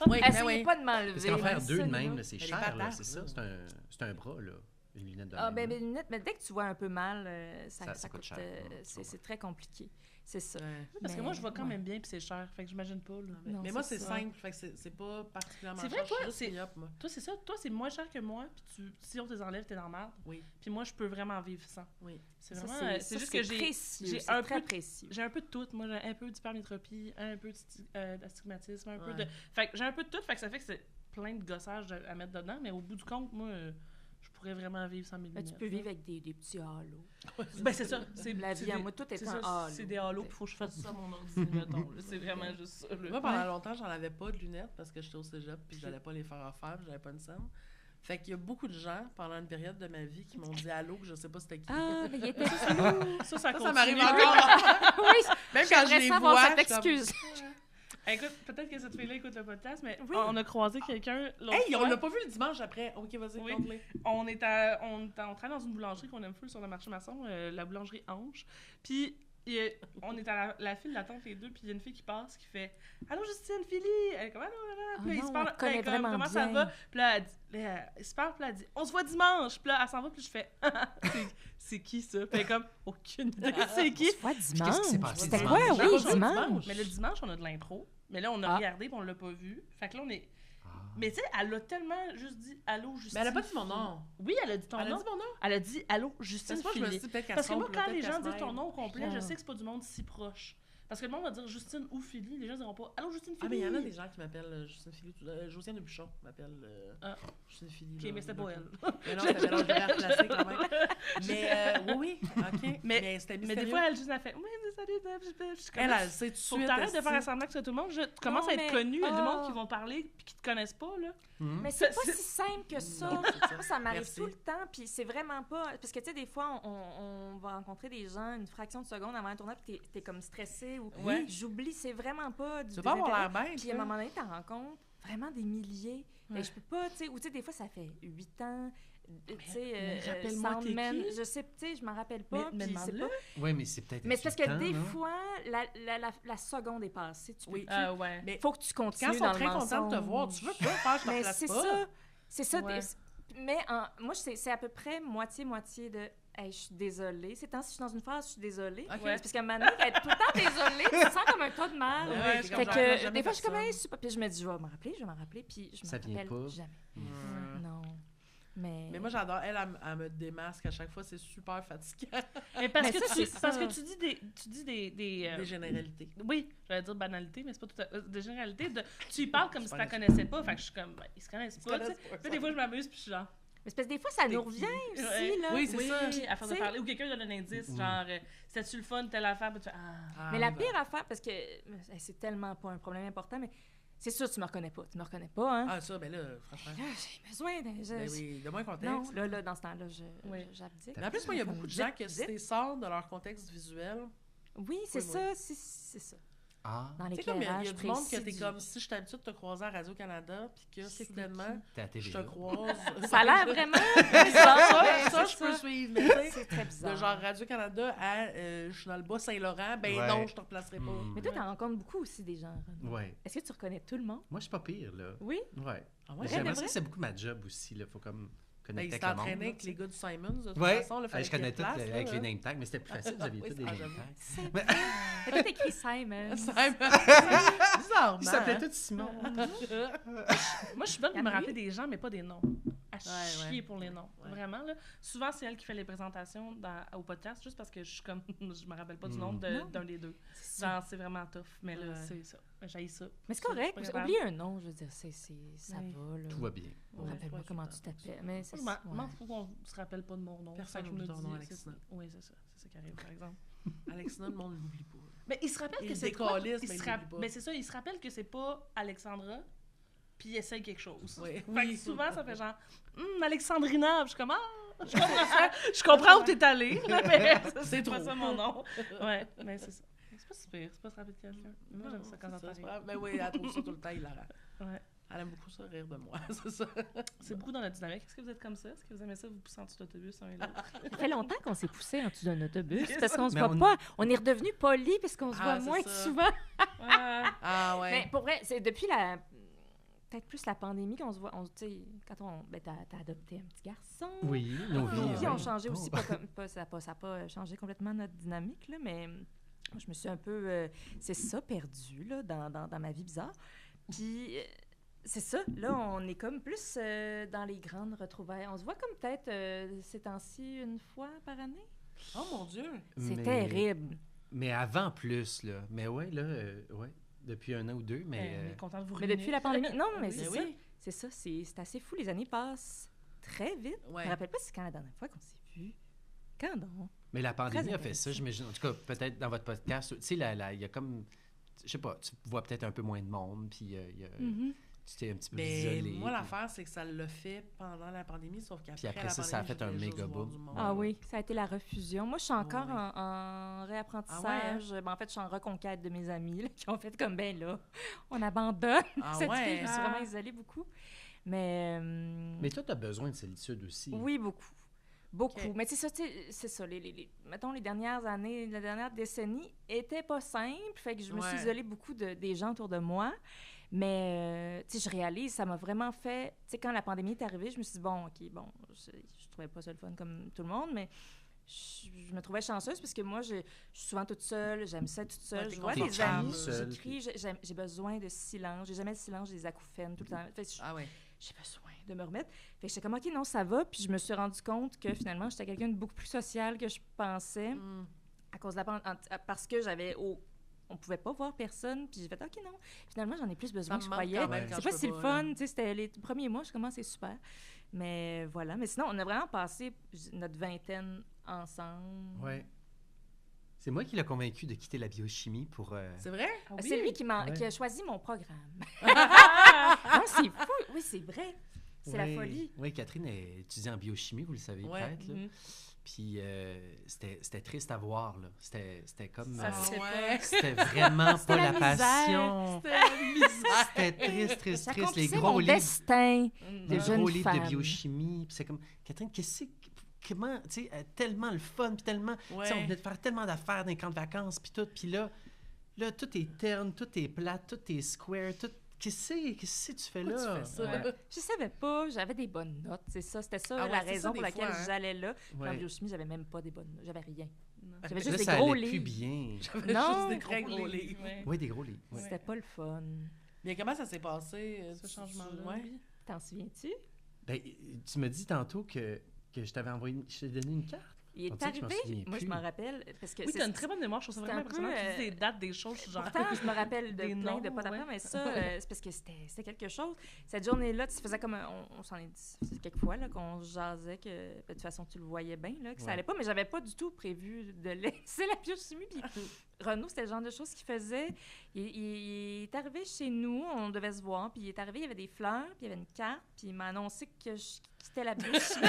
Oui, mais Essayez oui. pas de m'enlever. Parce qu'en faire là, deux de ça, même, là. là, c'est Mais les cher, là, patates, c'est ça. là. C'est un bras, là. Une lunette de Ah, même, ben là. mes lunettes, mais dès que tu vois un peu mal, Ça ça coûte coûte... cher. c'est très compliqué. C'est ça. Ouais. Parce que Mais, moi, je vois quand ouais. même bien, puis c'est cher. Fait que j'imagine pas, là. Non, Mais moi, c'est c'est ça. simple, fait que c'est pas particulièrement C'est cher. vrai, toi, je suis juste c'est- myope, moi. Toi, c'est ça. Toi, c'est moins cher que moi, puis si on te les enlève, t'es dans la merde. Oui, Puis moi, je peux vraiment vivre sans. oui. C'est Ça, vraiment... c'est juste que j'ai... précieux. j'ai C'est un très peu- précieux. J'ai un peu de tout. Moi, j'ai un peu d'hypermétropie, un peu d'astigmatisme, un peu Ouais. de... Fait que j'ai un peu de tout, fait que ça fait que c'est plein de gossage à mettre dedans, mais au bout du compte, moi, je pourrais vraiment vivre sans mes Ben, lunettes. tu peux là. vivre avec des petits halos. Ben, c'est ça. C'est La c'est vie à des- moi, tout est c'est un ça, halo. c'est des halos, puis il faut que je fasse ça à mon ordi, mettons. là. C'est vraiment juste ça. là. Moi, pendant longtemps, j'en avais pas de lunettes parce que j'étais au cégep puis j'allais pas les faire offert, puis j'avais pas une scène. Fait qu'il y a beaucoup de gens, pendant une période de ma vie, qui m'ont dit allô, que je sais pas c'était qui. Ah, mais il était flou. Ça ça continue. m'arrive encore. Oui, Même quand je j'aimerais les savoir vois, cette je suis comme- excuse. Écoute, peut-être que cette fille-là écoute le podcast, mais Oui. on a croisé quelqu'un l'autre Hey, on fois. l'a pas vu le dimanche après. Ok, vas-y, Oui. compte-les. On travaille dans une boulangerie qu'on aime full sur le marché maçon, la boulangerie Ange. Puis on est à la file d'attente les deux, puis il y a une fille qui passe qui fait « Allô, Justine, Philly! » Elle est comme « Allô, allô, puis là, non, ils se parlent, on te connaît elle est comme, vraiment comment ça bien. va? » Puis là, elle se parle, puis là, elle dit « On se voit dimanche! » Puis là, elle s'en va, puis je fais « C'est qui ça? » Puis elle est comme « Aucune idée, c'est qui? » Quoi, qu'est-ce qui s'est dimanche? passé C'était dimanche? quoi? Dimanche, Oui, dimanche. Mais le dimanche, on a de l'impro. Mais là, on a Ah. regardé, puis on l'a pas vu. Fait que là, on est... Ah. Mais tu sais, elle a tellement juste dit « Allô, Justine! » Mais elle a pas dit mon nom. Oui, elle a dit ton Elle a nom. dit mon nom. Elle a dit « Allô, C'est Justine pas, je me suis Philly. dit peut-être qu'elle Parce que se moi, trompe, quand peut-être les qu'elle gens se disent mêle. ton nom au complet, je Ah. sais que c'est pas du monde si proche. Parce que le monde va dire Justine ou Philly, les gens diront pas Allô, Justine Philly. Ah, mais il y en a des gens qui m'appellent Justine Philly. Josiane de Buchon m'appelle Ah. Justine Philly. Ok, là, mais c'était là, pas tout. elle. Mais non, c'était Belle Bière classique quand même. Mais oui, ok. Mais c'était des mystérieux. fois, elle juste a fait Oui, mais salut, je suis comme Elle sait tout de Faut suite. que t'arrêtes de esti. faire semblant que c'est tout le monde. Tu commences à être mais- connu, il y a du monde Ah. qui vont parler puis qui te connaissent pas, là. Hmm. Mais c'est pas C'est- si simple que ça. Non, c'est ça. Moi, ça m'arrive Merci. tout le temps, puis c'est vraiment pas... Parce que, tu sais, des fois, on va rencontrer des gens une fraction de seconde avant un tournage, puis t'es comme stressé, ou Ouais. j'oublie, c'est vraiment pas du Tu veux pas avoir désintérêt. l'air bête. Puis à un là? moment donné, t'en rencontres vraiment des milliers. Ouais. Et je peux pas, tu sais, ou tu sais, des fois, ça fait 8 ans, tu sais, mais rappelle-moi, t'es Soundman, qui? je sais, tu sais, je m'en rappelle pas, Mais puis c'est demande-le. pas... Oui, mais c'est peut-être. Mais c'est parce que insultant, des non? fois, la seconde est passée, tu peux Oui. plus. Ouais. Mais Faut que tu quand continues ils sont dans très le contents de te voir, mensonge. tu veux pas faire, je te Mais place c'est pas. ça. C'est ça. Ouais. Mais moi, c'est à peu près moitié-moitié de hey, je suis désolée. Ces temps-ci, je suis dans une phase, je suis désolée. Ok. Ouais. C'est parce qu'à un moment donné, être tout le temps désolée, tu te sens comme un tas de mal. Ouais, Ouais, t'es je comme Fait j'en rappelle que jamais des fois, je suis comme, personne. hey, super. Puis je me dis, je vais m'en rappeler, puis je Ça me vient rappelle pas. jamais. Ouais. Non. Mais moi, j'adore. Elle me démasque à chaque fois. C'est super fatigant. Mais parce Mais que ça, tu c'est parce ça. que tu dis des Des généralités. oui, j'allais dire banalité, mais c'est pas tout à des généralités. Tu y parles comme si tu la Super connaissais pas. Fait que je suis comme, ben, ils se connaissent pas. Ils se tu sais. connaissent pas, Puis là, des fois, je m'amuse, puis je suis genre, mais c'est parce que des fois, ça T'es nous qui? revient aussi, Ouais. là. Oui, c'est ça. à force de T'sais. parler. Ou quelqu'un donne un indice, Oui. genre, c'était-tu le fun, telle affaire, puis tu fais, Ah, Mais la oui, pire affaire, parce que c'est tellement pas un problème important, mais c'est sûr, tu me reconnais pas. Tu me reconnais pas, hein? Ah, ça, ben là, franchement. Là, j'ai besoin de... Ben oui, de moins Non, contexte. là, dans ce temps-là, Oui. j'abdique. Mais en plus, moi, il y a Comme beaucoup de vite, gens que si vite. t'es sors de leur contexte visuel, Oui, c'est Oui, oui. ça, c'est ça. Ah, Dans tu sais, comme il y a l'éclairage du monde que précis t'es du- comme si je suis habituée de te croiser à Radio-Canada, puis que C'est soudainement, t'es à je te TVA. croise. Ça a l'air vraiment ça, bizarre. ouais, ça, c'est je peux suivre, mais tu sais, C'est très bizarre. de genre Radio-Canada à je suis dans le Bas-Saint-Laurent, ben Ouais. non, je te replacerai pas. Hmm. Mais toi, t'en rencontres beaucoup aussi des gens. Renaud. Ouais. Est-ce que tu reconnais tout le monde? Moi, je suis pas pire, là. Oui? Ouais. Ah ouais? J'ai l'impression vrai? que c'est beaucoup ma job aussi, là. Faut comme Ben, connecter il avec s'est le monde. entraîné là, avec tu les sais. gars du Simons, de toute Ouais. façon. Là, Je connais tout place, avec là, les hein. name tags, mais c'était plus facile, vous aviez Oui, tous des ah, name j'avoue. tags. C'est Mais- vrai. T'as tout écrit Simon. Bizarrement. Ils s'appelaient tous Simon. moi, je suis bonne pour me Yann, rappeler des gens, mais pas des noms. À Ouais, chier pour les noms. Ouais. Vraiment, là. Souvent, c'est elle qui fait les présentations au podcast, juste parce que je suis comme, je me rappelle pas du nom Non. d'un des deux. C'est ça. Genre, c'est vraiment tough. Mais là, Ouais. c'est ça. J'haïs ça. Mais c'est Ça, correct. je suis pas capable. Oublier un nom, je veux dire, ça Oui. va, là. Tout va bien. Ouais, Rappelle-moi ouais, comment tout tu le temps. t'appelles. Mais c'est Moi, ça. je m'en fous qu'on se rappelle pas de mon nom. Personne Fait que je n'oublie me ton dis, nom, c'est Alexina. ça. Oui, c'est ça. C'est ça qui arrive, par exemple. Alexina, le monde l'oublie pas. Mais il se rappelle Il que se c'est quoi? décalisse, Il mais se il rapp- l'oublie pas. Mais c'est ça, il se rappelle que c'est pas Alexandra, puis il essaye quelque chose. Oui. Fait Oui. que souvent, ça fait genre, Alexandrina, puis je suis comme, je comprends ça. Je comprends où t'es allé, là, mais ça, c'est pas trop. ça mon nom. Ouais, mais c'est ça. C'est pas super, c'est pas se rappeler de quelqu'un. Moi, j'aime ça quand ça c'est t'arrive. pas grave. Ben oui, elle trouve ça tout le temps hilarant. Ouais. Elle aime beaucoup ça, rire de moi, c'est ça. C'est beaucoup dans la dynamique. Est-ce que vous êtes comme ça? Est-ce que vous aimez ça, vous poussez en dessous de l'autobus un et l'autre? Ça fait longtemps qu'on s'est poussé en dessous d'un autobus C'est parce ça. qu'on se Mais voit on- pas. On est redevenu polis parce qu'on se Ah, voit c'est moins ça. souvent. Ouais. Ah ouais. Mais pour vrai, c'est depuis la. Peut-être plus la pandémie qu'on se voit. Tu sais, quand on. Ben, t'as adopté un petit garçon. Oui, nos vies. Nos vies ont ouais. changé aussi. Oh. Ça n'a pas changé complètement notre dynamique, là, mais je me suis un peu, c'est ça, perdue là, dans ma vie bizarre. Puis, c'est ça, là, on est comme plus dans les grandes retrouvailles. On se voit comme peut-être ces temps-ci une fois par année. Oh mon Dieu. C'est Mais- terrible. Mais avant plus, là. Mais ouais, là, ouais, depuis 1 an ou 2, mais... On est content de vous Mais réunir. depuis la pandémie. Non, mais Oui, c'est ben ça. oui. C'est ça, c'est assez fou. Les années passent très vite. Ouais. Je me rappelle pas c'est quand la dernière fois qu'on s'est vus. Quand donc? Mais la pandémie Très a fait ça, intéressant. j'imagine. En tout cas, peut-être dans votre podcast, tu sais, il y a comme... Je sais pas, tu vois peut-être un peu moins de monde, puis il y a... Mhm. Tu t'es un petit peu Mais isolé. moi, l'affaire, c'est que ça l'a fait pendant la pandémie, sauf qu'après Puis après la ça, pandémie, ça a fait je un voulais méga juste voir boom. du monde. Ah oui, ça a été la refusion. Moi, je suis encore Oui. en réapprentissage. Ben, en fait, je suis en reconquête de mes amis là, qui ont fait comme, ben là, on abandonne Ah cette ouais? fille. Je me suis Ah. vraiment isolée beaucoup. Mais, Mais toi, tu as besoin de solitude aussi. oui, beaucoup. Beaucoup. Ok. Mais c'est ça, c'est ça. Mettons, les dernières années, la dernière décennie étaient pas simples. Fait que je me suis Ouais. isolée beaucoup des gens autour de moi. Mais, tu sais, je réalise, ça m'a vraiment fait... Tu sais, quand la pandémie est arrivée, je me suis dit, bon, OK, bon, je trouvais pas ça le fun comme tout le monde, mais je me trouvais chanceuse parce que moi, je suis souvent toute seule, j'aime ça toute seule. Ouais, t'es Je vois des confortable. amis, Seule, j'écris, j'ai besoin de silence. J'ai jamais de silence, j'ai des acouphènes tout le temps. Fait que Ah ouais. j'ai besoin de me remettre. Fait que j'étais comme, OK, non, ça va. Puis je me suis rendu compte que finalement, j'étais quelqu'un de beaucoup plus social que je pensais Mm. à cause de parce que on pouvait pas voir personne. Puis j'ai fait, OK, non. Finalement, j'en ai plus besoin que me je manque croyais. quand même Ouais. quand C'est je pas peux si le là. fun. Tu sais, c'était les premiers mois, je commence, c'est super. Mais voilà. Mais sinon, on a vraiment passé notre vingtaine ensemble. Ouais. C'est moi qui l'ai convaincu de quitter la biochimie pour... C'est vrai? Ah C'est lui qui Ouais. a choisi mon programme. Non, c'est fou. Oui, c'est vrai. C'est la folie. Oui, Catherine est étudiante en biochimie, vous le savez Ouais. peut-être. Là. Puis c'était triste à voir. Là. C'était comme... Ça se fait ouais. c'était vraiment pas la la misère. passion. C'était la misère. C'était triste, triste, Ça triste. Les accomplissait gros mon livres, destin de les jeune gros livres de femme. biochimie. Puis c'est comme, Catherine, comment, tu sais, tellement le fun, puis tellement... Tu sais, on Ouais. venait de faire tellement d'affaires dans les camps de vacances, puis tout. Puis là, tout est terne, tout est plate, tout est square, tout... Qu'est-ce que tu fais là? Pourquoi tu fais ça? Ouais. Je savais pas, j'avais des bonnes notes, c'est ça. C'était ça Ah ouais, la c'est ça, raison des pour laquelle fois, hein. j'allais là. Puis En Ouais. biochimie, j'avais même pas des bonnes notes, j'avais rien. Non. J'avais Là, juste des ça gros allait plus livres. bien. J'avais Non. juste des très gros livres. Ouais. Oui, des gros livres. ouais. C'était pas le fun. Mais comment ça s'est passé, Ce changement-là. Ouais. oui. T'en souviens-tu? Ben, tu m'as dit tantôt que je t'avais envoyé... Je t'ai donné une carte. Il est On dirait que je m'en arrivé, souviens moi je plus. m'en rappelle, parce que Oui, t'as une très bonne mémoire. Je trouve ça c'est vraiment un peu, impressionnant. Tu dis des dates, des choses, je suis genre... Pourtant, je me rappelle de Des plein noms, de pas d'affaires, ouais. mais ça, c'est parce que c'était quelque chose. Cette journée-là, tu faisais comme... on s'en est dit ça faisait quelques fois là, qu'on se jasait, que de toute façon, tu le voyais bien, là, que ça Ouais. allait pas, mais j'avais pas du tout prévu de laisser la biochimie. Puis Renaud, c'était le genre de choses qu'il faisait. Il est arrivé chez nous, on devait se voir, puis il est arrivé, il y avait des fleurs, puis il y avait une carte, puis il m'a annoncé que je quittais la biochimie.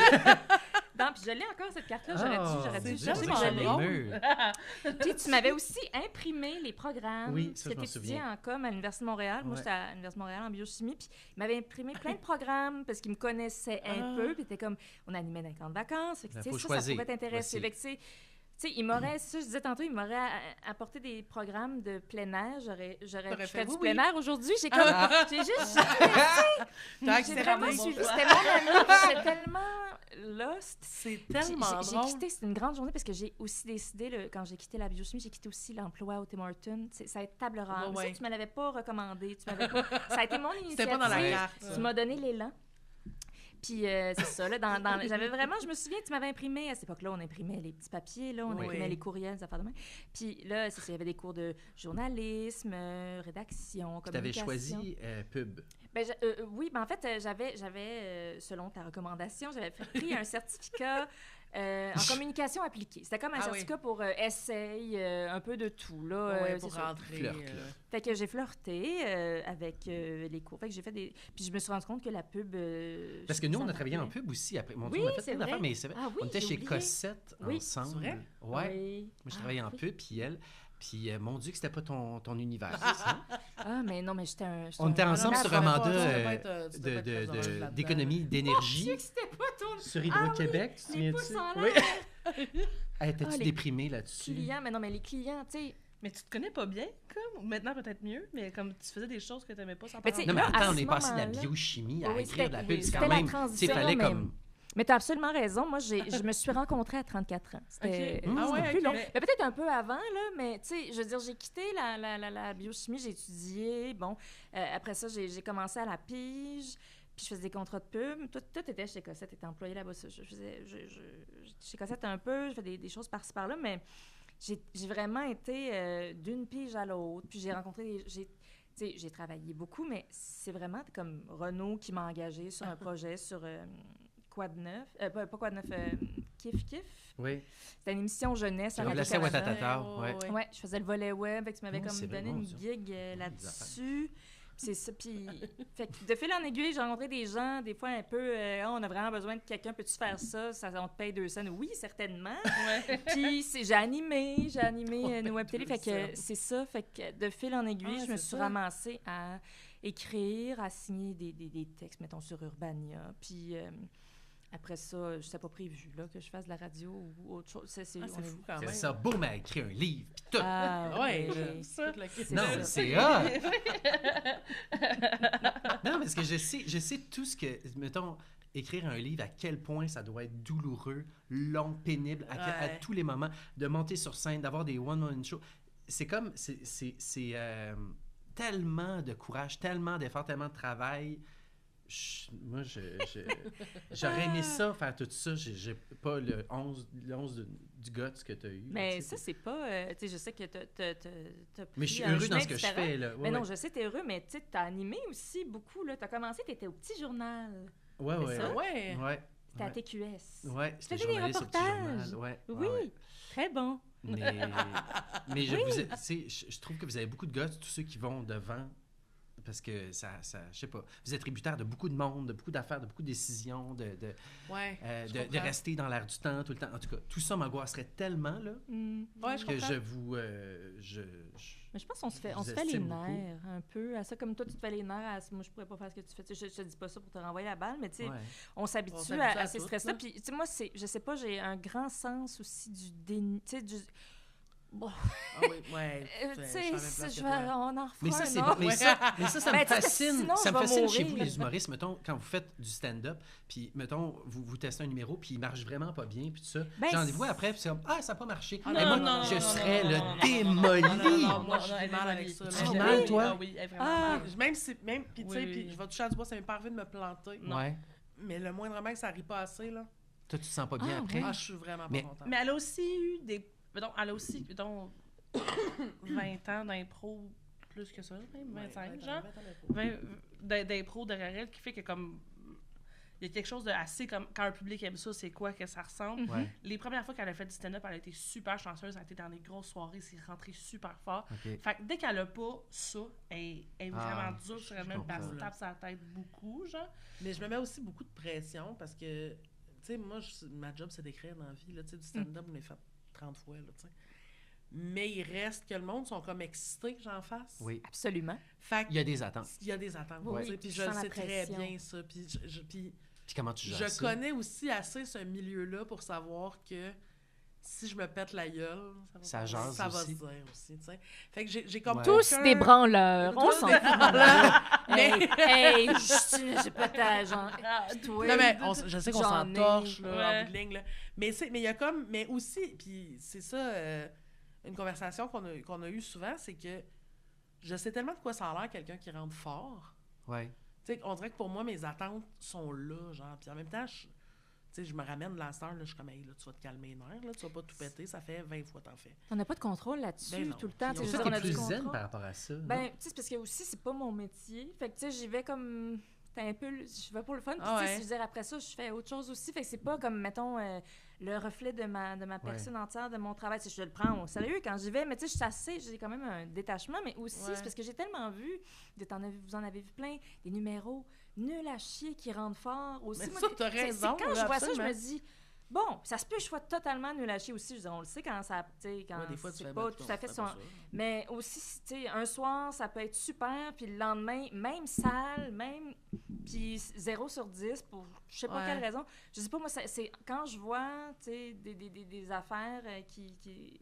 Non, puis je l'ai encore, cette carte-là. J'aurais dû c'est chercher, mais jamais je l'ai. drôle. Puis tu m'avais aussi imprimé les programmes. Oui, ça, parce je m'en que t'étudiais souviens. en com à l'Université de Montréal. Moi, Ouais. j'étais à l'Université de Montréal en biochimie. Puis il m'avait imprimé plein de programmes parce qu'il me connaissait un Ah. peu. Puis il était comme, on animait d'un camp de vacances. Fait que, Ben, tu sais, faut ça choisir. pouvait t'intéresser. Voici. Fait que, tu sais, il m'aurait, c'est ça que je disais tantôt, il m'aurait apporté des programmes de plein air. J'aurais T'aurais fait fait du oui, plein oui. air aujourd'hui. J'ai comme, j'ai juste, T'as j'ai vraiment accepté. suivi. C'était mon ami. puis J'étais tellement lost. C'est tellement J'ai drôle. quitté, c'était une grande journée parce que j'ai aussi décidé, quand j'ai quitté la biochimie, j'ai quitté aussi l'emploi au Tim Hortons. Ça a été table rase. Ouais, ouais. Ça, tu me l'avais pas recommandé. Ça a été mon initiative. C'était pas dans la Ouais. carte. Tu m'as donné l'élan. Puis c'est ça, là, j'avais vraiment, je me souviens, tu m'avais imprimé, à cette époque-là, on imprimait les petits papiers, là, on Oui. imprimait les courriels, des affaires de même. Puis là, c'est ça, il y avait des cours de journalisme, rédaction, Tu avais communication. choisi pub. Ben, oui, ben en fait, j'avais selon ta recommandation, j'avais pris un certificat en communication appliquée. C'était comme un Ah oui. certificat pour essaye, un peu de tout, là. Ouais, c'est pour ça. rentrer. Flirt, là. Fait que j'ai flirté avec les cours. Fait que j'ai fait des... Puis je me suis rendu compte que la pub... Parce que nous, ça on a travaillé en m'appelait. pub aussi après. Mon Oui, Dieu, on a fait c'est plein d'affaires, vrai. mais c'est vrai. Ah oui, On était j'ai chez oublié. Cossette Oui. ensemble. C'est vrai? Ouais. Oui. Moi, je travaillais en oui. pub, puis elle. Puis, mon Dieu, que c'était pas ton univers. c'est ça? Ah, mais non, mais j'étais un... On était ensemble non, sur tu un devais mandat pas- tu devais pas être- tu devais être très heureuse là-dedans. d'économie d'énergie Je sais que c'était pas ton sur Hydro-Québec. Tu te les souviens-tu? pouces en Oui. l'air. Étais-tu les déprimée là-dessus? Clients, mais non, mais les clients, tu sais... Mais tu te connais pas bien, comme? Ou maintenant, peut-être mieux, mais comme tu faisais des choses que t'aimais pas sans Mais tu sais, Non, mais là, à attends, on ce est passé de la moment-là- biochimie à Oui, écrire de la c'était- pub. C'est c'était quand la même... Tu sais, transition, fallait mais- comme... Mais tu as absolument raison. Moi, je me suis rencontrée à 34 ans. C'était Ok. Ah c'était ouais, plus ok. long. Mais peut-être un peu avant, là, mais tu sais, je veux dire, j'ai quitté la biochimie, j'ai étudié. Bon, après ça, j'ai commencé à la pige, puis je faisais des contrats de pub. Tout était chez Cossette, t'étais employé là-bas. Je faisais chez Cossette un peu, je fais des choses par-ci par-là, mais j'ai vraiment été d'une pige à l'autre. Puis j'ai rencontré tu sais, j'ai travaillé beaucoup, mais c'est vraiment comme Renaud qui m'a engagée sur un projet sur Quoi de neuf? Pas Quoi de neuf, Kif Kif. Oui. C'était une émission jeunesse à Tu remplaçais Radio-Canada. Ouattatata, ouais. Ouais, je faisais le volet web, fait que tu m'avais Oh, comme c'est donné bon, une ça. gig des là-dessus. Puis C'est ça. Puis, fait que de fil en aiguille, j'ai rencontré des gens, des fois un peu, on a vraiment besoin de quelqu'un, peux-tu faire ça? On te paye 200. Oui, certainement. Puis, j'ai animé une web télé. Fait que c'est ça. Fait que de fil en aiguille, je me suis ramassée à écrire, à signer des textes, mettons, sur Urbania. Puis, après ça, c'était pas prévu là, que je fasse de la radio ou autre chose. C'est fou quand C'est même. ça, boum, elle a écrit un livre, puis tout. Ouais, ça. Non, mais c'est hot! Non, parce que je sais tout ce que, mettons, écrire un livre, à quel point ça doit être douloureux, long, pénible, à tous les moments, de monter sur scène, d'avoir des one-man shows. C'est comme, c'est tellement de courage, tellement d'efforts, tellement de travail. Moi, j'aurais aimé ça, faire tout ça. J'ai pas le 11 du guts que tu as eu. Mais ça, c'est pas... tu sais, je sais que t'as pris mais je suis un heureux dans chemin ce que je différent. fais, là. Mais non, je sais, t'es heureux, mais tu sais, t'as animé aussi beaucoup, là. T'as commencé, t'étais au Petit Journal. Ouais. Ouais. T'étais à TQS. Ouais, Tu c'était faisais des journaliste au Petit reportages. Journal. Oui, très bon. Mais je trouve que vous avez beaucoup de gars, tous ceux qui vont devant, parce que ça je sais pas, vous êtes tributaire de beaucoup de monde, de beaucoup d'affaires, de beaucoup de décisions, de rester dans l'air du temps tout le temps. En tout cas, tout ça m'angoisserait tellement, là, Ouais, je que comprends. je vous... Mais je pense qu'on se fait les estime beaucoup. nerfs un peu à ça. Comme toi, tu te fais les nerfs. Moi, je pourrais pas faire ce que tu fais. Tu sais, je te dis pas ça pour te renvoyer la balle, mais tu sais, on s'habitue à ces tout, stress-là. là. Puis, tu sais, moi, je sais pas, j'ai un grand sens aussi du déni. Tu sais, bon, Ah oui, ouais. tu Je sais, suis à la même place que on toi. en refera Mais ça, un c'est autre. bon. Mais ça Ben, me tu sais, fascine. sinon, Ça je me vais fascine chez vous, mourir. les humoristes. Mettons, quand vous faites du stand-up, puis, mettons, vous testez un numéro, puis il marche vraiment pas bien, puis tout ça. Ben, J'en ai vu après, puis c'est comme, ça n'a pas marché. Ah, Mais non, moi, non, je non, serais non, le non, non, démoli. Moi, je vis mal avec ça. Tu vis là. mal, toi? Ah oui, elle est vraiment mal. Même si, puis tu sais, Oui. puis je vais toucher à du bois, ça m'est pas arrivé de me planter. Ouais. Mais le moindrement que ça arrive pas assez, là. Toi, tu te sens pas bien Ah, après? ouais. Je suis vraiment Mais- pas contente. Mais elle a aussi eu des... Elle a aussi, 20 ans d'impro, plus que ça, même 25, genre. 20 d'impro derrière elle, qui fait que comme... Il y a quelque chose de assez comme... Quand un public aime ça, c'est quoi que ça ressemble. Ouais. Les premières fois qu'elle a fait du stand-up, elle a été super chanceuse. Elle a été dans des grosses soirées, c'est rentré super fort. OK. Fait que dès qu'elle a pas ça, elle est vraiment dure sur je elle-même, puis elle se comprends. tape sa tête beaucoup, genre. Mais je me mets aussi beaucoup de pression parce que, tu sais, moi, ma job, c'est d'écrire dans la vie. Là, tu sais, du stand-up, je l'ai fait 30 fois, là, tu sais. Mais il reste que le monde sont comme excités que j'en fasse. Oui. Absolument. Fait Il y a des attentes. il y a des attentes. Oui, tu sais, oui, puis tu je le sens la sais très pression. bien, ça. Puis Puis comment tu gères je ça? connais aussi assez ce milieu-là pour savoir que si je me pète la gueule, Ça jase va se aussi. dire aussi, tu sais. Fait que j'ai comme Ouais. Tous aucun- des branleurs. On Tous s'en des fout. branleurs. Hey, hey, j'ai pas ta genre. Toi, Non, mais je sais qu'on j'en ai. s'entorche, là, Ouais. en bout de ligne, là. Mais il y a comme... Mais aussi, puis c'est ça, une conversation qu'on a eue souvent, c'est que je sais tellement de quoi ça a l'air, quelqu'un qui rentre fort. Ouais. Tu sais, on dirait que pour moi, mes attentes sont là, genre. Puis en même temps, tu sais, je me ramène de la star, là, je suis comme, hey, là, tu vas te calmer les nerfs, là, tu vas pas tout péter, ça fait 20 fois t'en fais. On n'a pas de contrôle là-dessus Ben non. tout le temps. Puis Tu sais, on je veux Toi, dire, t'es on a du plus zen contrôle. par rapport à ça. non? Ben, tu sais, c'est parce que aussi, c'est pas mon métier. Fait que, tu sais, j'y vais comme. C'est un peu. Je vais pour le fun. Puis, Ah tu sais, ouais. je veux dire, après ça, je fais autre chose aussi. Fait que c'est pas comme, mettons, le reflet de ma personne entière, de mon travail. Tu sais, je le prends au sérieux quand j'y vais. Mais, tu sais, je suis assez. J'ai quand même un détachement. Mais aussi, Ouais. c'est parce que j'ai tellement vu. Vous en avez vu plein. Des numéros nuls à chier qui rendent fort. Aussi, Mais moi, ça, t'as c'est raison, quand là, je vois ça, je absolument. me dis. Bon, ça se peut que je sois totalement nul à chier aussi. Je veux dire, on le sait quand ça. Tu sais, quand Ouais, des fois, tu c'est fais pas ben, tout non, à fait fais son. pas ça. Mais aussi, tu sais, un soir, ça peut être super, puis le lendemain, même salle, même. Puis 0 sur 10, pour je sais pas Ouais. quelle raison. Je sais pas, moi, c'est quand je vois, tu sais, des affaires qui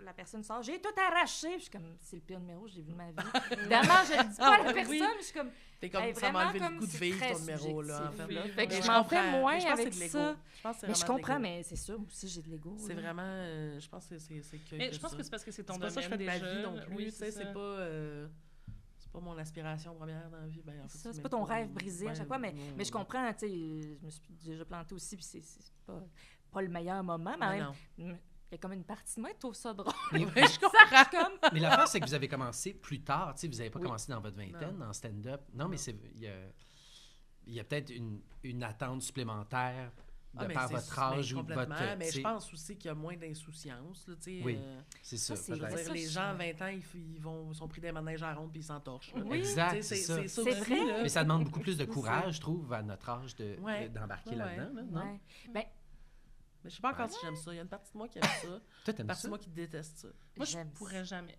la personne sort, j'ai tout arraché. Puis je suis comme, c'est le pire numéro que j'ai vu de ma vie. Évidemment, je le dis pas à la Oui. personne, je suis comme, T'es comme, hey, ça m'a vraiment, enlevé le comme goût de c'est vivre très ton numéro, là, en fait. subjectif, là. Oui, Fait que oui. je Mais m'en fais comprends. moins Mais je pense que avec c'est de l'ego. ça. Je pense que c'est Mais je vraiment de comprends, l'ego. mais c'est sûr, moi aussi, j'ai de l'ego. C'est là. vraiment... je pense que c'est que Mais que je pense ça. que c'est parce que c'est ton C'est pas ça que je fais de domaine ma vie déjà. non plus, Oui, tu sais, ça. c'est pas mon aspiration première dans la vie. Ben, en fait, C'est même pas ton pas- rêve brisé à ben, chaque fois, mais non. je comprends, tu sais, je me suis déjà plantée aussi, puis c'est pas le meilleur moment, mais en Ben même non. il y a comme une partie de moi qui trouve ça drôle. Mais, Ouais, je comprends. mais l'affaire, c'est que vous avez commencé plus tard. Tu sais, vous n'avez pas Oui. commencé dans votre vingtaine, Non. en stand-up. Non, mais Non. il y a peut-être une attente supplémentaire Mais par c'est- votre âge mais ou votre... complètement, mais tu je sais, pense aussi qu'il y a moins d'insouciance, là, tu sais. Oui. c'est ça, Ça, c'est Je veux vrai. peut-être. dire, Ça, les je- gens à 20 ans, ils sont pris des manèges à ronde puis ils s'entorchent. là. Oui. Exact, Tu sais, c'est ça. c'est ça C'est aussi, vrai. là. Mais ça demande beaucoup plus de Aussi. courage, je trouve, à notre âge Ouais. d'embarquer Ouais, là-dedans, là, non? Ouais. Ben, Mais je sais pas encore si j'aime ça. Il y a une partie de moi qui aime ça, Toi, une t'aimes partie ça? de moi qui déteste ça. Moi, je J'aime pourrais jamais.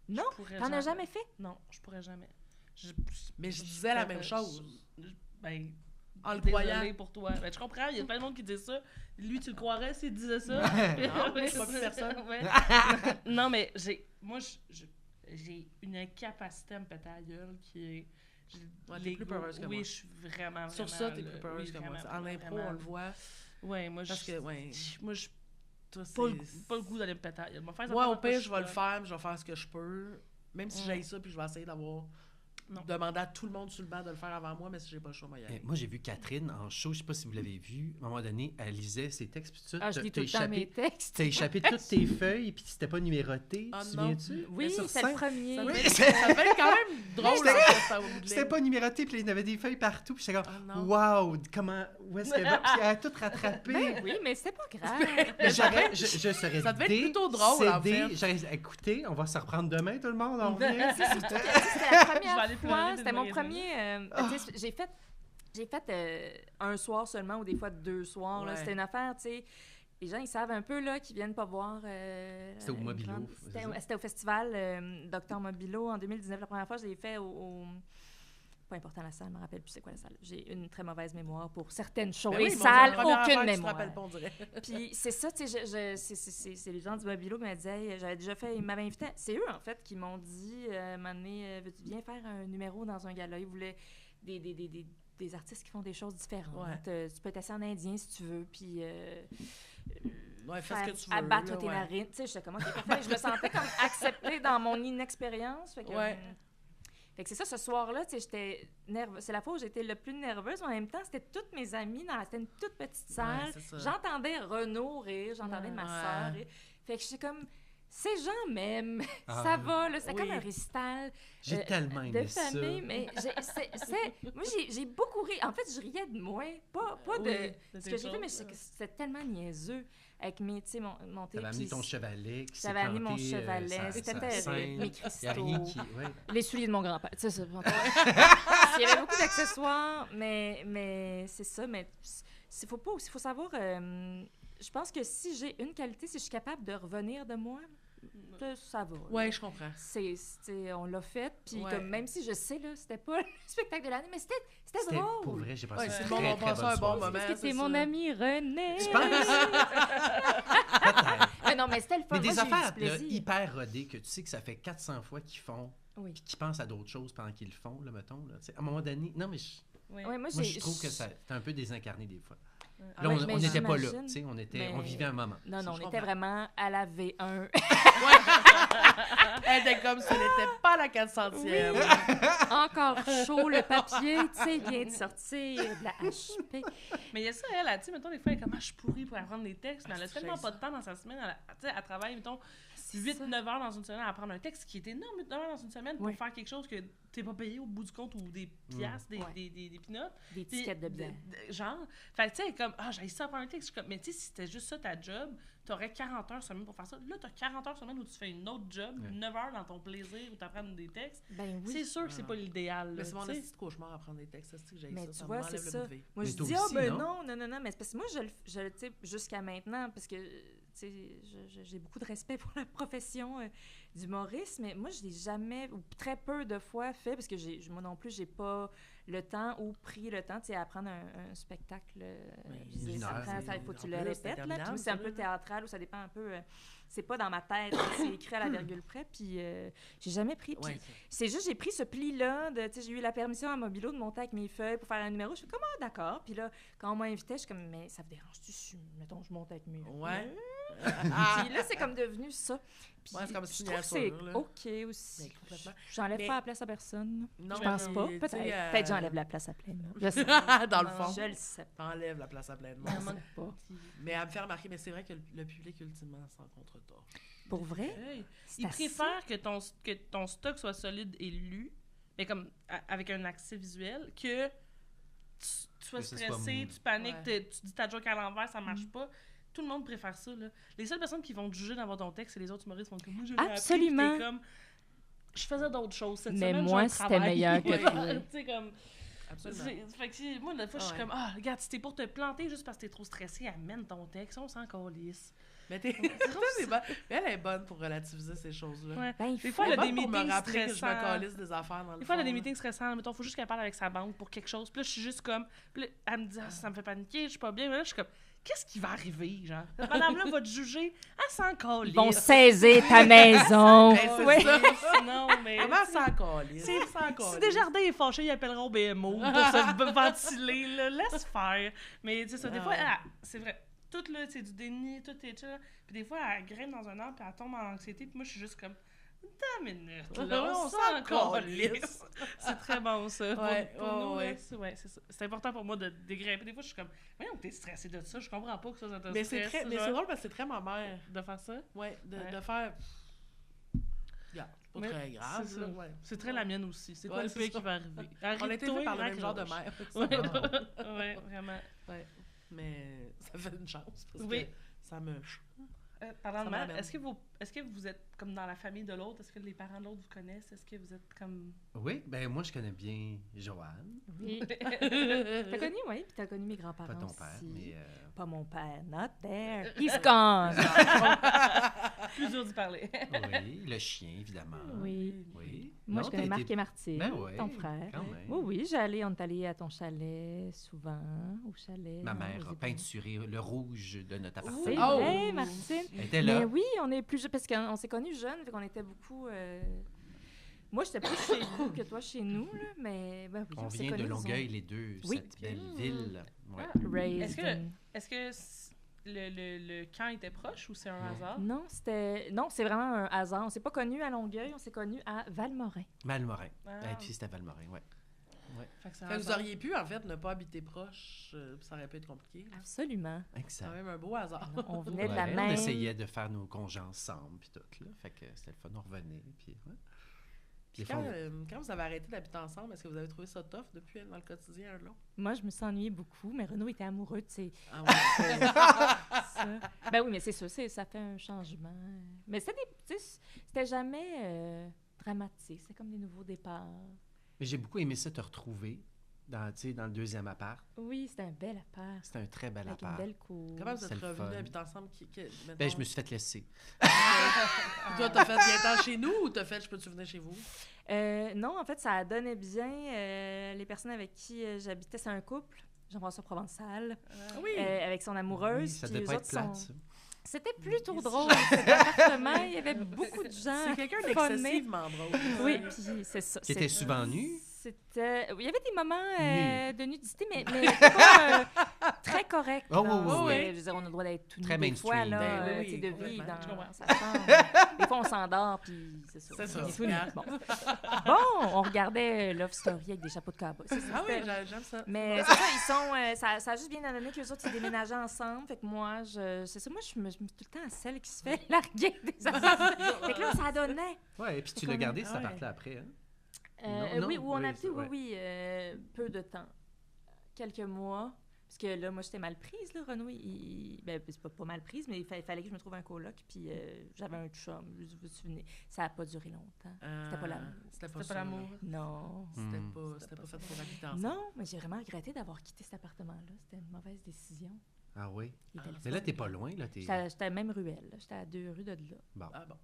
non, Je pourrais t'en as jamais fait? Non, je pourrais jamais. Mais je disais la même chose. Ben, En le désolée croyant. pour toi. Ben, je comprends, il y a plein de monde qui dit ça. Lui, tu le croirais s'il disait ça? Non, c'est pas plus personne. Ouais. Non, mais moi, j'ai une capacité à me péter à la gueule qui est... Ouais, t'es plus peureuse que oui, moi. je suis vraiment, Sur vraiment, ça, t'es là, plus peureuse oui, que moi. vraiment, En impro, vraiment. on le voit. Ouais, moi, Parce que, ouais. moi, je Toi, pas le goût d'aller me péter à la gueule. Moi, au pire, je vais le faire, mais je vais faire ce que je peux. Même si j'aille ça, puis je vais essayer d'avoir... Non. Demander à tout le monde sur le banc de le faire avant moi, mais si j'ai pas le choix, moi, y aller. Moi, j'ai vu Catherine en show, je sais pas si vous l'avez vu, à un moment donné, elle lisait ses textes, puis tout ça. Ah, je lis tout le temps échappé, mes textes. t'as échappé toutes tes feuilles, puis c'était pas numéroté, Ah, tu te non. souviens-tu? Oui, Sur c'est le scène. premier. Ça Oui, devait, c'est- ça devait être quand même drôle. hein, que ça, au bout de C'était ligne. pas numéroté, puis il y avait des feuilles partout, puis j'étais Ah, comme, non. wow, comment, où est-ce qu'elle va? Puis elle a tout rattrapé. Ben oui, mais c'était pas grave. Je serais Ça devait être plutôt drôle, en fait. J'aurais écoutez, on va se reprendre demain, tout le monde, on revient. C'était la Je vais première aller pleurer fois, d'une c'était mon magasin. premier... tu sais, j'ai fait un soir seulement ou des fois 2 soirs. là. Ouais. C'était une affaire, tu sais... Les gens, ils savent un peu là, qu'ils viennent pas voir... C'était au une Mobilo, grande- c'est ça? C'était au festival Docteur Mobilo en 2019. La première fois, je l'ai fait au... Pas important la salle, je me rappelle plus c'est quoi la salle. J'ai une très mauvaise mémoire pour certaines choses. Ben Les oui, mon salles, Dieu, la première aucune affaire que tu te mémoire. rappelles pas, on dirait. Puis c'est ça, tu sais, c'est les gens du Mobilo qui me disaient, hey, j'avais déjà fait, ils m'avaient invité, c'est eux en fait qui m'ont dit, un moment donné, veux-tu bien faire un numéro dans un gala? Ils voulaient des artistes qui font des choses différentes. Ouais. Tu peux être assis en indien si tu veux, puis Ouais, fais ce que tu veux. abattre là, tes ouais. narines. Tu sais, j'étais comme, OK, parfait. Je me sentais comme acceptée dans mon inexpérience. Fait que, Ouais. fait que c'est ça, ce soir-là, tu sais, j'étais nerveuse. C'est la fois où j'étais le plus nerveuse, mais en même temps, c'était toutes mes amies. C'était une toute petite salle. c'est ça. J'entendais Renaud rire, j'entendais ma Ouais. soeur rire. Fait que j'étais comme, ces gens m'aiment. Ah. Ça va, là. C'est Oui. comme un récital J'ai tellement de aimé ça. famille, mais moi, j'ai beaucoup ri. En fait, je riais de moi, pas de Oui, ce que j'ai fait, mais c'était tellement niaiseux avec mes, tu sais, mon T'avais amené ton chevalet qui s'est J'avais amené mon planté, chevalet, sa c'était scène. terrible, mes Il y a cristaux, rien qui... Ouais. les souliers de mon grand-père, tu sais, ça. Il y avait beaucoup d'accessoires, mais c'est ça, mais faut pas aussi, faut savoir, je pense que si j'ai une qualité, si je suis capable de revenir de moi, ça va. là. Ouais, je comprends. On l'a fait, puis Ouais. comme, même si je sais, là, c'était pas le spectacle de l'année, mais c'était C'était drôle. pour vrai, j'ai passé Ouais, une c'est très, bon, on très passe bonne un bon soirée. moment. Parce que c'est c'est mon ça. ami René. Tu penses? Peut-être. Mais non, mais c'était le fun. Mais Moi, des j'ai eu du affaires là, plaisir. hyper rodées que tu sais que ça fait 400 fois qu'ils font, Oui. puis qu'ils pensent à d'autres choses pendant qu'ils le font, là, mettons. Là. Tu sais, à un moment donné, non, mais Oui. Ouais, moi, moi, je trouve que c'est un peu désincarné des fois. Ah Là, ouais, on n'était pas là, j'imagine. tu sais, on Mais- vivait un moment. Non, Ça, non, je on était comprends. vraiment à la V1. Elle était comme si elle n'était pas la 400e. Encore chaud, le papier, tu sais, vient de sortir de la HP. Mais il y a ça, elle, tu sais, mettons, des fois, elle est comme, je suis pourrie pour apprendre des textes, mais elle a c'est tellement ça. pas de temps dans sa semaine. Tu sais, elle travaille, mettons, 8-9 heures dans une semaine à apprendre un texte qui est énorme, 8-9 heures dans une semaine pour Oui. faire quelque chose que t'es pas payé au bout du compte ou des piastres, Ouais. des pinottes. Des Puis, tickets de bière. Genre, fait que tu sais, comme, j'ai ça pour un texte. Je suis comme, mais tu sais, si c'était juste ça ta job, t'aurais 40 heures semaine pour faire ça. Là, t'as 40 heures semaine où tu fais une autre job, Ouais. 9 heures dans ton plaisir où t'apprends des textes. Ben oui. C'est sûr que c'est pas l'idéal. Mais là, c'est mon tu sais. petit cauchemar à apprendre des textes. C'est que j'ai Mais ça. tu Ça vois, m'enlève c'est le ça. bout de vie. Moi, Mais je toi dis, aussi, ben non? non, mais c'est parce que moi, tu sais, jusqu'à maintenant, parce que, tu sais, j'ai beaucoup de respect pour la profession d'humoriste, mais moi, je l'ai jamais, ou très peu de fois fait, parce que moi non plus, j'ai pas le temps ou pris le temps, tu sais, à apprendre un spectacle. Je veux dire, une ça heure, prend, c'est- il faut que tu en le plus, c'est répètes, là, interminable, puis c'est un ça, peu là. théâtral, ou ça dépend un peu, c'est pas dans ma tête, c'est écrit à la virgule près, puis j'ai jamais pris, puis Ouais. c'est juste, j'ai pris ce pli-là, tu sais, j'ai eu la permission à Mobilo de monter avec mes feuilles pour faire un numéro. Je fais comme, ah, d'accord. Puis là, quand on m'a invité, je suis comme, mais ça vous dérange-tu si, mettons, je monte avec mes Ouais. Puis là, c'est comme devenu ça. Puis Ouais, c'est comme je trouve que c'est signature, là. OK aussi. Mais complètement. J'enlève Mais- pas la place à personne. Non, Je pense mais, pas. tu Peut-être. sais, Peut-être que j'enlève la place à plein. là. Je sais Dans le Non, fond. Je le sais T'enlèves la place à plein de pas. monde. pas. Mais elle me fait remarquer, mais c'est vrai que le public, ultimement, s'en contre-tort. Pour vrai? Hey, C'est ils assez. préfèrent que ton stock soit solide et lu, mais comme avec un accès visuel, que tu sois Que ce soit stressé, mou. tu paniques, Ouais. tu dis ta joke à l'envers, ça marche pas. Tout le monde préfère ça, là. Les seules personnes qui vont te juger dans ton texte, c'est les autres humoristes qui font comme moi, je l'ai appris, puis Absolument. t'es comme, je faisais d'autres choses cette Mais semaine, moi, j'ai un c'était travail. meilleur que Ouais. toi. Tu sais, comme... Absolument. Fait que moi, des fois, je suis Ouais. comme, regarde, si t'es pour te planter juste parce que t'es trop stressé, amène ton texte, on s'en calisse. Mais elle est bonne pour relativiser ces choses-là. Ouais. Ben, il Des faut. fois, Elle elle est a des bonne pour me meetings rappeler que je me stressants. calisse des affaires dans le Des fois, elle a fond, des là. meetings stressants. Mettons, faut juste qu'elle parle avec sa banque pour quelque chose. Puis là, je suis juste comme. Puis là, elle me dit, ça me fait paniquer, je suis pas bien. Mais là, je suis comme, qu'est-ce qui va arriver, genre? Cette madame-là va te juger, elle s'en calisse. Ils vont saisir ta maison. Ben, c'est Ouais. ça. Non, mais. Comment s'en calisse? Si S'en calisse. Desjardins est fâché, ils appelleront BMO pour se ventiler, là. Laisse faire. Mais, tu sais, ça, des Ah fois, ouais. c'est vrai. Tout, là, c'est du déni, tout est chill. Puis des fois, elle grimpe dans un arbre, puis elle tombe en anxiété. Puis moi, je suis juste comme, attends une minute, là, on s'en calisse. C'est très bon, ça. Ouais, pour nous, ouais. là, c'est ça. C'est important pour moi de dégrimper. Des fois, je suis comme, voyons, t'es stressé de ça. Je comprends pas que ça te Mais c'est stresse. mais genre, c'est drôle parce que c'est très ma mère. de faire ça. Ouais, de Ouais. faire. Regarde, c'est pas Mais très grave. c'est là, ça. ouais. C'est très la mienne aussi. C'est quoi Ouais, le c'est pire ça. qui va arriver? On a été Arrête-toi, fait par le même genre de raccroche. mère. fait que Ouais, ça va. ouais, vraiment. Ouais. Mais ça fait une chance parce Oui. que ça me. Parlant Ça de mère, m'amène. est-ce que vous êtes comme dans la famille de l'autre? Est-ce que les parents de l'autre vous connaissent? Est-ce que vous êtes comme... Oui, ben moi, je connais bien Joanne, Oui. T'as connu, oui, puis t'as connu mes grands-parents pas ton aussi. père, mais... Pas mon père, not there. He's gone. Plus dur d'y parler. oui, le chien, évidemment. Oui. Oui. Moi, Non, je connais t'as Marc été- et Martine, Ben ouais, ton frère. quand même. Oui, oui, on est allé à ton chalet souvent, au chalet. Ma dans mère les a épices. peinturé le rouge de notre appartement. C'est Oh! vrai, Martine. Elle était là. Mais oui, on est plus jeunes, parce qu'on s'est connus jeunes, fait qu'on était beaucoup... Moi, j'étais plus chez vous que toi chez nous, là, mais ben oui, On s'est vient de connus, Longueuil, les deux, Oui. cette belle ville. Ouais. Raised in- Est-ce que le camp était proche ou c'est un hasard? Non, c'est vraiment un hasard. On s'est pas connus à Longueuil, on s'est connus à Valmorin. Valmorin. Ah. Elle puis c'était Valmorin, oui. Fait que c'est un Fait que vous hasard. auriez pu, en fait, ne pas habiter proche, ça aurait pu être compliqué. là. Absolument. C'est Exact. quand même un beau hasard. On venait de la Ouais, même... on essayait de faire nos congés ensemble, puis tout, là. Fait que c'était le fun, on revenait, puis... Ouais. Puis Des fois, quand vous avez arrêté d'habiter ensemble, est-ce que vous avez trouvé ça tough depuis dans le quotidien un de l'autre? Moi, je me suis ennuyée beaucoup, mais Renaud était amoureux de ses... Ah ouais. ça. Ben oui, mais c'est ça, ça fait un changement. Mais c'était jamais dramatique, c'était comme des nouveaux départs. Mais j'ai beaucoup aimé ça te retrouver dans le deuxième appart. Oui, c'était un bel appart, C'était un très bel avec une appart. belle cour. Comment vous C'est êtes le revenus fun. habiter ensemble? Ben, je me suis fait laisser. Puis toi, t'as fait viens-t'en chez nous ou t'as fait je peux-tu venir chez vous? Non, en fait, ça donnait bien. Les personnes avec qui j'habitais, c'est un couple, Jean-François Provençal, Oui! avec son amoureuse. Oui, ça puis devait eux pas être autres plate, sont- ça. C'était plutôt drôle, cet appartement. Il y avait beaucoup de gens. C'est quelqu'un phonés. d'excessivement drôle. Oui, puis c'est ça. Qui était souvent nu. C'était... Il y avait des moments Nu. de nudité, mais pas très correct. Oh, là. oui, oui, C'était- oui. Je veux dire, on a le droit d'être tout nu Très des fois, mainstream. là, Ben oui, tu sais, de complètement. vivre Je dans comprends. sa chambre. Des fois, on s'endort, puis c'est ça. C'est ça. On est tout nu. Yeah. Bon, on regardait Love Story avec des chapeaux de cowboy. C'est ça, Ah oui, c'était- j'aime ça. Mais c'est ça, ils sont... ça a juste bien donné qu'eux autres, ils déménageaient ensemble. Fait que moi, c'est ça, moi, je me tout le temps celle qui se fait larguer des affaires. Fait que là, ça donnait. Ouais, et puis tu C'est l'as comme- gardé, cet Ah ouais. appart-là, après, hein? Non, Oui, où on oui, a habité, ouais. oui, peu de temps. Quelques mois. Parce que là, moi, j'étais mal prise, là, Renaud. Ben, c'est pas mal prise, mais il fallait que je me trouve un coloc. Puis j'avais un chum, vous vous souvenez. Ça n'a pas duré longtemps. C'était pas l'amour. C'était C'était ça, pas l'amour. Non. C'était pas fait pour habiter ensemble. Non, mais j'ai vraiment regretté d'avoir quitté cet appartement-là. C'était une mauvaise décision. Ah oui. Il était le Mais là, fun. t'es pas loin, là. J'étais à la même ruelle. là. J'étais à 2 rues de là. Bon. Ah bon.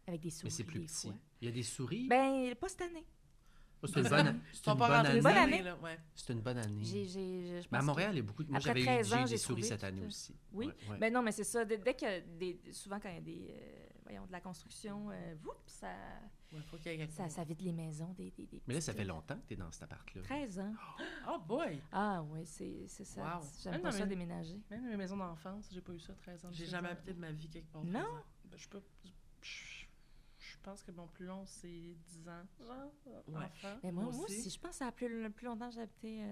Avec des souris. Mais c'est plus des petit. fois. Il y a des souris. Ben, pas cette année. Oh, c'est une bonne, Ils c'est sont une pas bonne rentrés année. Bonne cette année. là, ouais. C'est une bonne année. Je Mais à pense Montréal, il y a beaucoup de... Moi, Après j'avais 13 ans, eu j'ai des souris trouvé cette tout, année aussi. Oui. Ouais, ouais. Ben non, mais c'est ça. Dès que souvent quand il y a des voyons, de la construction, ça Ouais, faut qu'il y ait quelque chose. vide les maisons des Mais là, ça petites- fait longtemps que t'es dans cet appart-là. 13 ans. Oh boy! Ah oui, c'est ça. Wow. J'aime Ah, pas non, ça mais- déménager. Même mes maisons d'enfance, j'ai pas eu ça 13 ans. J'ai jamais habité de ma vie quelque part. Non. 13 ans. Ben, je pense que mon plus long, c'est 10 ans. Genre, Ouais. enfant. Mais moi Moi aussi, aussi. je pense que ça a plus longtemps que j'ai habité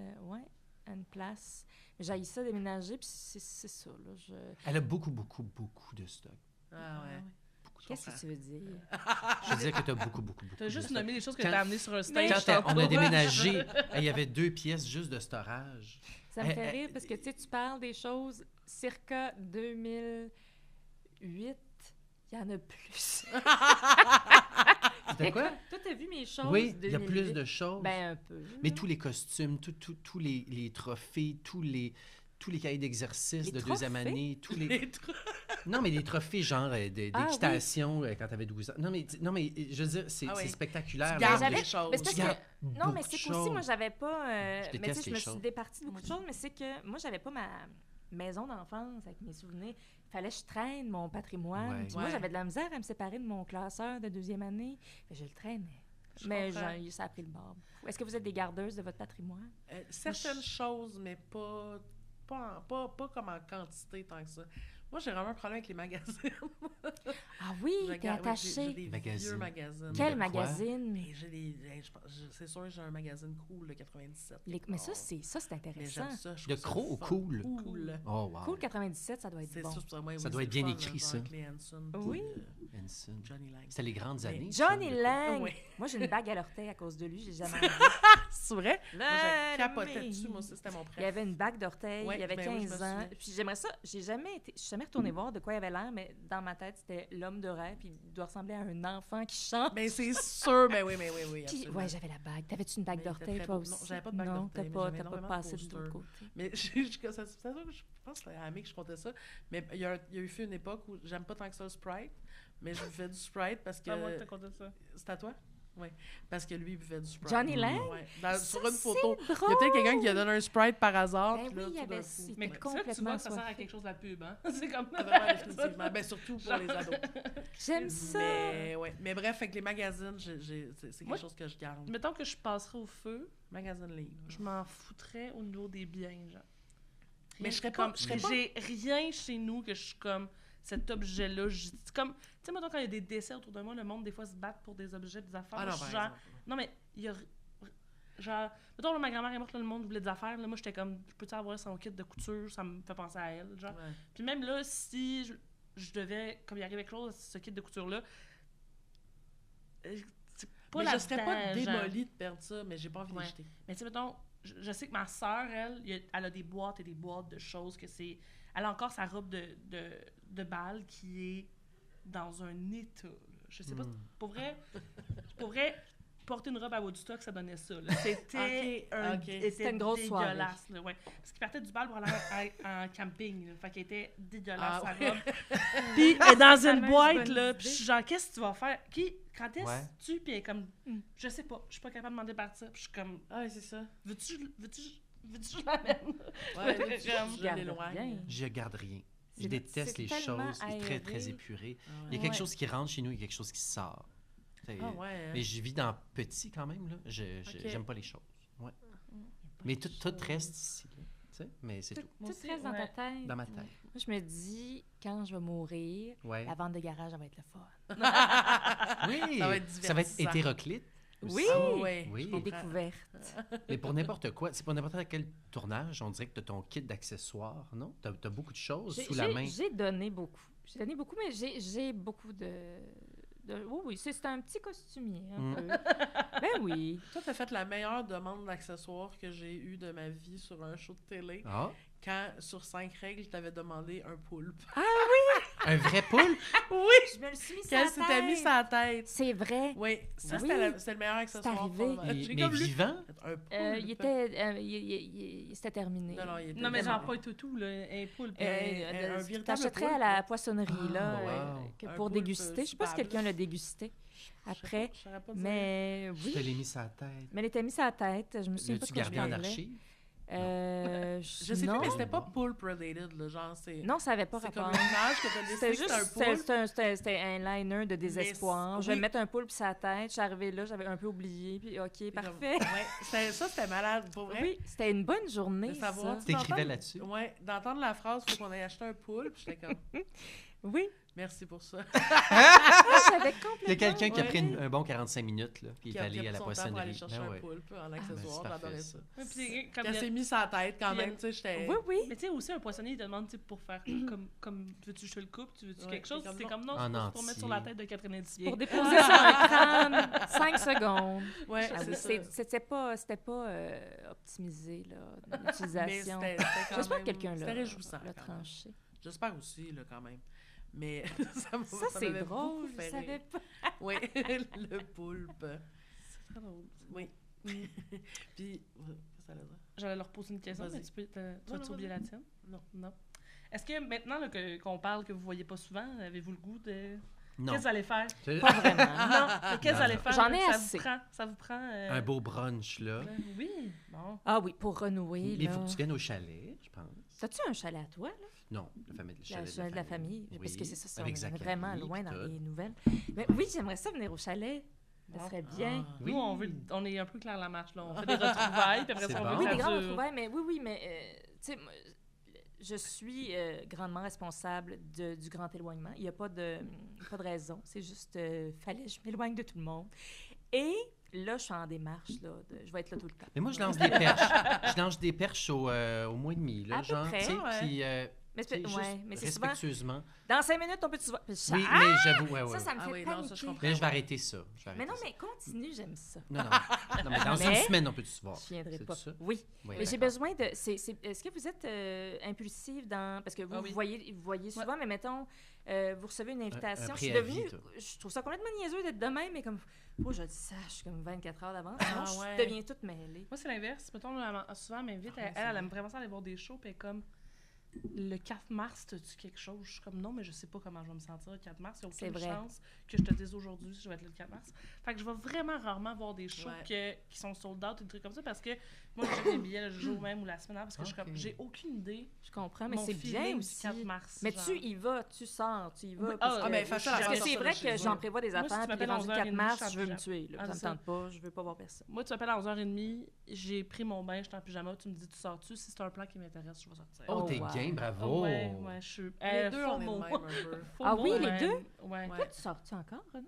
à une place. Mais j'ai ça déménager, puis c'est ça. Là, Elle a beaucoup, beaucoup, beaucoup de stock. Ah ouais. Beaucoup Qu'est-ce que tu veux dire? Je veux dire que t'as beaucoup. T'as juste de nommé les choses que Quand- t'as amenées sur un Mais- stage. Quand on a tantôt. déménagé, il y avait 2 pièces juste de storage. Ça me fait rire parce que tu parles des choses circa 2008. Il y en a plus. De quoi? Toi, t'as vu mes choses? Oui, il y a 2008? plus de choses. Ben, un peu. Mais tous les costumes, tous les trophées, tous les cahiers d'exercice Les de deuxième trophées? année, tous les... Les trucs. Non, mais des trophées genre Ah, d'équitation quand t'avais 12 ans. Non, mais je veux dire, c'est Ah oui. c'est spectaculaire. Tu là, gardes j'avais- les choses. mais c'est parce Tu que- gardes Non, mais beaucoup c'est de qu'aussi, moi, choses. j'avais pas... Je mais tu déteste sais, je les me suis choses. départie de beaucoup de choses, mais c'est que moi, j'avais pas ma maison d'enfance avec mes souvenirs. Il fallait que je traîne mon patrimoine. Ouais. Puis moi, Ouais. j'avais de la misère à me séparer de mon classeur de deuxième année. Fait que je le traînais. Je Mais comprends. ça a pris le bord. Est-ce que vous êtes des gardeuses de votre patrimoine? Certaines choses, mais pas comme en quantité tant que ça. Moi, j'ai vraiment un problème avec les magazines. Ah oui, Je t'es garde- ouais, j'ai attachée. des Magazines. vieux magazines. Quel de quoi? magazine? Mais j'ai des... c'est sûr, j'ai un magazine cool, le 97. Mais ça, c'est Mais intéressant. j'aime ça. je De trouve ça croc ou fun. cool? Cool. Oh, wow. Cool 97, ça doit être C'est bon. ça, Ça oui, doit être c'est bien le écrit, genre ça. Clay Hanson, Oui. puis, Hanson. Johnny Lang. C'était les grandes Mais- années. Johnny ça, Lang! Oui. Moi, j'ai une bague à l'orteil à cause de lui. J'ai jamais enlevé. C'est vrai? Moi, j'ai capoté L'ennemi. dessus, moi aussi, c'était mon Il préf. y avait une bague d'orteil, Ouais, il y avait ben oui, je me 15 ans. souviens. Puis j'aimerais ça, je suis jamais retournée voir de quoi il avait l'air, mais dans ma tête, c'était l'homme de rêve, puis il doit ressembler à un enfant qui chante. Ben, c'est sûr, mais oui, Puis, absolument. ouais, j'avais la bague. T'avais-tu une bague Mais il était d'orteil, très toi beau. aussi? Non, j'avais pas de bague Non, d'orteil, mais t'as j'avais pas énormément de passé de l'autre posters. côté. Mais je pense que c'était à Amy que je comptais ça. Mais il y a eu une époque où j'aime pas tant que ça le Sprite, mais je buvais du Sprite parce que... C'est pas moi qui t'ai conté ça. C'est à toi? Oui. Parce que lui, il buvait du Sprite. Johnny Lang? Ouais. Ça, Sur une photo. c'est Il y a peut-être quelqu'un qui a drôle! donné un Sprite par hasard. Ben puis là, oui, il y tout d'un avait- coup- il Mais était c'est là que tu complètement vois que ça sert à soif. quelque chose la pub, hein? C'est comme... Ah, vraiment, définitivement. Ben, surtout pour les ados. J'aime ça! Mais, ouais. Mais bref, avec les magazines, c'est quelque Moi, chose que je garde. Mettons que je passerais au feu, Magazine livre. je m'en foutrais au niveau des biens, genre. Mais Rien je serais que pas- comme- je serais pas- J'ai rien chez nous que je suis comme cet objet-là. C'est comme, tu sais, mettons, quand il y a des décès autour de moi, le monde, des fois, se bat pour des objets, des affaires. Ah Moi, non, je suis par genre, exemple. non, mais il y a. Genre, mettons, là, ma grand-mère est morte, là, le monde voulait des affaires. Là, moi, j'étais comme, je peux-tu avoir son kit de couture? Ça me fait penser à elle, genre. Ouais. Puis même là, si je devais, comme il arrive quelque chose, ce kit de couture-là, c'est pas Mais je serais pas là-dedans, genre. démolie de perdre ça, mais j'ai pas envie de Ouais. les jeter. Mais tu sais, mettons, je sais que ma sœur, elle a des boîtes et des boîtes de choses que c'est... Elle a encore sa robe de bal qui est dans un état, là. Je sais pas, pour vrai, porter une robe à Woodstock, ça donnait ça, là. C'était Ok. C'était une grosse soirée. dégueulasse, là, ouais. Parce qu'il partait du bal pour aller en camping, là. Fait qu'elle était dégueulasse, Ah, sa ouais. robe. Puis elle est dans une Fameuse boîte, bonne là, idée. puis je suis genre, qu'est-ce que tu vas faire? Quand est-ce Ouais. tu? Puis elle est comme, Mm. je sais pas, je suis pas capable de m'en départir. Puis je suis comme, Ah, ouais, c'est ça. veux-tu que je l'amène? Ouais, là, J'aime. je Garde l'éloigne. rien. Je garde rien. Je C'est- déteste c'est les tellement choses très, très aéré. épurées. Ah, Il y a ouais. quelque chose qui rentre chez nous, il y a quelque chose qui sort. C'est- Ah, ouais. hein. Mais je vis dans petit quand même, là. J'aime pas les choses. Ouais. Mais tout reste ici, là. Tu sais, mais c'est tout. Tout aussi, reste dans ta ouais. tête. Dans ma tête. Moi, je me dis, quand je vais mourir, Ouais. la vente de garage, ça va être le fun. Oui! Ça va être Ça va être divertissant. hétéroclite. aussi. Oui! Ah, ouais, Oui. je Des comprends. découvertes. Mais pour n'importe quoi, c'est pour n'importe quel tournage, on dirait que tu as ton kit d'accessoires, non? Tu as beaucoup de choses sous la main. J'ai donné beaucoup. J'ai donné beaucoup, mais j'ai beaucoup de... Oui, c'est un petit costumier, un Mm. peu. Ben oui. Toi, t'as fait la meilleure demande d'accessoires que j'ai eue de ma vie sur un show de télé. Ah! Quand, sur 5 règles, t'avais demandé un poulpe. Un vrai poule? Oui! Je me le suis mis sur Qu'elle la s'était mis tête. sa tête. C'est vrai. Oui, ça, Oui. c'était le meilleur accessoire. arrivé. pour moi. J'ai Mais comme lu- vivant? Un poulpe. Il était... C'était terminé. Non, non, il était Non, mais genre démodé. pas tout, là, un poulpe. un véritable T'achèterais à poulpe, la là. poissonnerie, Ah, là, wow. que Un pour poulpe, déguster. Je sais pas si soupable. quelqu'un l'a dégusté après, Je saurais pas dire. mais Tu oui. te l'as mis sur la tête. Mais elle était mise à la tête. Je me souviens pas L'as-tu de quoi je gardé en parlais. archive? Je sais non. plus, mais c'était pas poulpe related, là, genre, c'est... Non, ça avait pas C'est comme rapport. une image que t'as décidé C'était que c'était un juste poulpe. c'était un liner de désespoir. Mais Je vais oui. me mettre un poulpe sur la tête. Je suis arrivée là, j'avais un peu oublié. Puis OK, Puis comme- parfait. Ouais, c'était malade, pour vrai. Oui, c'était une bonne journée, De savoir, ça. T'écrivais d'entendre- là-dessus? Ouais, d'entendre la phrase, faut qu'on aille acheter un poulpe, j'étais comme... Oui. Merci pour ça. J'avais complètement... Il y a quelqu'un qui a pris Ouais. un bon 45 minutes, là, puis il est Qui a allé pris à la son temps pour aller poissonnerie. chercher Ben un ouais. poulpe en c'est accessoire. parfait, J'adorais ça. ça. Ouais, puis comme Quand il y a- s'est mis sa tête quand Puis il y a- même, tu sais, j'étais... Oui, oui. Mais tu sais, aussi, un poissonnier, il te demande, tu sais, pour faire veux-tu que je te le coupe, tu veux-tu Ouais, quelque chose? t'es comme C'est non. comme non, En c'est pas pour mettre sur la entier. tête de Catherine Etier. Pour déposer sur un crâne, 5 secondes. Ouais, Ah oui, c'est ça. c'était pas optimisé, là, Mais l'utilisation. c'était quand J'espère même... que quelqu'un C'était l'a réjouissant. l'a quand même. tranché. J'espère aussi, là, quand même. Mais Ça, c'est m'avait drôle, beaucoup je fait savais rire. pas. Oui, le poulpe. C'est très drôle. Oui. Puis, qu'est-ce que ça allait dire? J'allais leur poser une question, Vas-y. mais tu Non, vas-tu oublier vas-y. la tienne? Non. Non. Est-ce que maintenant là, qu'on parle, que vous voyez pas souvent, avez-vous le goût de... Non. Qu'est-ce que vous allez faire? Pas vraiment. Non, mais qu'est-ce que vous allez faire? J'en là, ai ça assez. Ça vous prend... Un beau brunch, là. Oui, bon. Ah oui, pour renouer, Il là. faut que tu viennes au chalet, je pense. T'as-tu un chalet à toi, là? Non, le chalet La chalet de la famille. Parce que c'est ça, avec on est Zachary, vraiment loin puis dans tout. les nouvelles. Mais oui, j'aimerais ça venir au chalet. Ça Bon. serait bien. Ah. Oui. Nous, on est un peu clair la marche, là. On fait des retrouvailles, puis après C'est ça, on bon. veut Oui, que des ça grands dure. retrouvailles, mais mais tu sais, moi, je suis grandement responsable du grand éloignement. Il n'y a pas de raison. C'est juste, fallait que je m'éloigne de tout le monde. Et là, je suis en démarche, là. Je vais être là tout le temps. Mais moi, je lance des perches. Je lance des perches au mois et demi, là, À peu genre, près, tu sais, ouais. puis Mais, tu sais, juste mais c'est souvent, respectueusement. dans 5 minutes, on peut-tu se voir? Puis je- Oui, Ah! mais j'avoue, ouais, ouais. Ça, ça me Ah fait oui, non, ça, je paniquer. comprends. Mais je vais arrêter ça. Mais non, mais continue, j'aime ça. Non, non. Non, mais dans une Mais- semaine, on peut se voir. Je viendrai C'est pas. ça? Oui. Oui, Mais j'ai d'accord. besoin de. Est-ce que vous êtes impulsive dans. Parce que vous, Ah oui. vous voyez souvent, mais mettons, vous recevez une invitation. un Je suis préavis, devenue. toi. Je trouve ça complètement niaiseux d'être de même, mais comme. Oh, je le sache, comme 24 heures d'avance. Ah Sinon, ouais. je deviens toute mêlée. Moi, c'est l'inverse. Mettons, souvent, elle m'invite, Ah, elle aime vraiment ça aller voir des shows, puis elle est comme... Le 4 mars, t'as-tu quelque chose? Je suis comme non, mais je sais pas comment je vais me sentir le 4 mars. Il n'y a C'est aucune vrai. chance que je te dise aujourd'hui si je vais être là le 4 mars. Fait que je vais vraiment rarement voir des shows Ouais. qui sont sold out et des trucs comme ça parce que moi, j'ai des billets le jour même ou la semaine avant parce que je suis Ok. comme, j'ai aucune idée. Je comprends, mais Mon c'est feeling bien du aussi. 4 mars. Mais genre. tu y vas, tu sors, tu y vas. Oui, parce ah, que- mais facile à parce que sortir c'est de vrai chez que vous. j'en prévois des Moi, si tu affaires, puis m'appelles rendu 4 11h30, mars, je suis je veux en me tuer. Là. Ah, Ça me c'est ça. tente pas, je veux pas voir personne. Moi, tu m'appelles à 11h30, j'ai pris mon bain, j'étais en pyjama, tu me dis tu sors-tu? Si c'est un plan qui m'intéresse, je vais sortir. Oh, Oh, t'es wow. game, bravo! Ouais, ouais, je suis... Les deux, faux on est mot. de même un peu. Faux Ah mot, oui, les ouais. deux? Ouais. Toi, tu sors-tu encore, Renaud?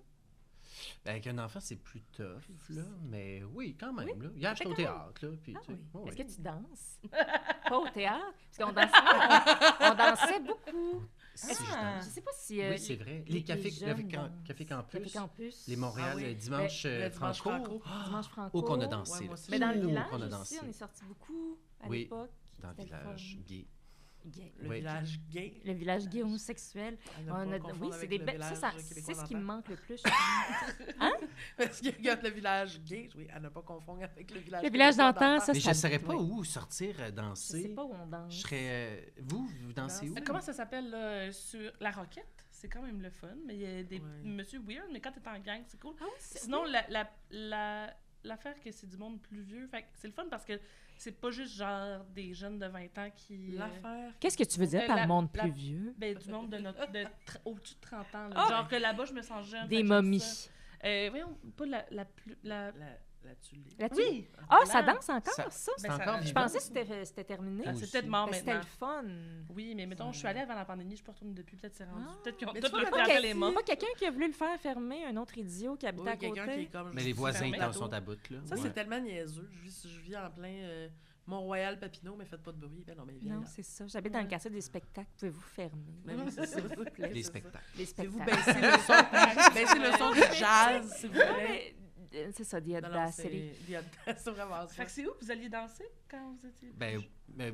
Ben, avec un enfant, c'est plus tough, là, mais oui, quand même. Là. Hier, j'étais au Fait quand théâtre, là, puis Ah tu sais, oui. ouais, Est-ce ouais. que tu danses? Pas au théâtre? Parce qu'on dansait, on dansait beaucoup. Si, je Ah. danse. Je sais pas si... Oui, c'est vrai. Les cafés, jeunes dansent. Café Campus, Café Campus. les Montréal, Ah oui. dimanche Le dimanche Franco. Franco. Dimanche Franco. Oh, qu'on a dansé. Ouais, là. moi aussi. Mais dans le Oh, village qu'on a aussi, dansé. on est sorti beaucoup à Oui, l'époque. dans le C'était le village fun. gay. Gay. Le Oui. village gay. Le village gay homosexuel. À ne On pas a- confondre oui, avec c'est des le belles. Ça, village c'est québécois ce qui me d'antan. manque le plus. Parce qu'il y a le village gay, oui, à ne pas confondre avec le village Le village québécois d'antan, ça, Mais je ne saurais pas oui. où sortir Je sais danser. pas où on danse. Je serais. Vous dansez où? Comment ça s'appelle, là, sur La Roquette? C'est quand même le fun, mais il y a des Ouais. monsieur weird, mais quand t'es en gang, c'est cool. Ah oui, c'est- Sinon, l'affaire que c'est du monde plus vieux, fait que c'est le fun parce que c'est pas juste genre des jeunes de 20 ans qui... L'affaire. Qu'est-ce que tu veux dire Euh, par la- monde la- plus vieux? Ben, du monde de notre, au-dessus de 30 ans. Là. Ah! Genre que là-bas, je me sens jeune. fait Des que j'aime momies. ça. Voyons, pas la plus... La tulipe. Là-dessus? Oui! Ah, ça Blanc. danse encore, ça? C'est Ben, ça- encore je Je vivant? pensais que c'était terminé. Ah, Moi c'est aussi. peut-être mort Ben, c'était maintenant. le fun. Oui, mais mettons, je suis allée avant la pandémie, je suis pas retournée depuis, peut-être c'est rendu. Ah. Peut-être qu'ils ont Mais tout tu vois, le pas temps quel- les morts. Pas quelqu'un qui a voulu le faire fermer, un autre idiot qui habitait Oui, à quelqu'un qui est côté. comme. Mais les voisins fermé. ils sont à bout, là. Ça, Ouais. c'est tellement niaiseux. Je vis en plein Mont-Royal, Papineau, mais faites pas de bruit. Ben non, mais viens Non, là. c'est ça. J'habite dans le quartier des spectacles. Pouvez-vous fermer? Ben oui, c'est ça, s'il vous plaît. Les c'est ça. spectacles. Les Si vous spectacles. baissez le son, baissez le son du jazz, s'il vous Non, plaît. mais, c'est ça, The Non, non, Audacity. c'est vraiment Fait ça. que c'est où vous alliez danser quand vous étiez... Ben,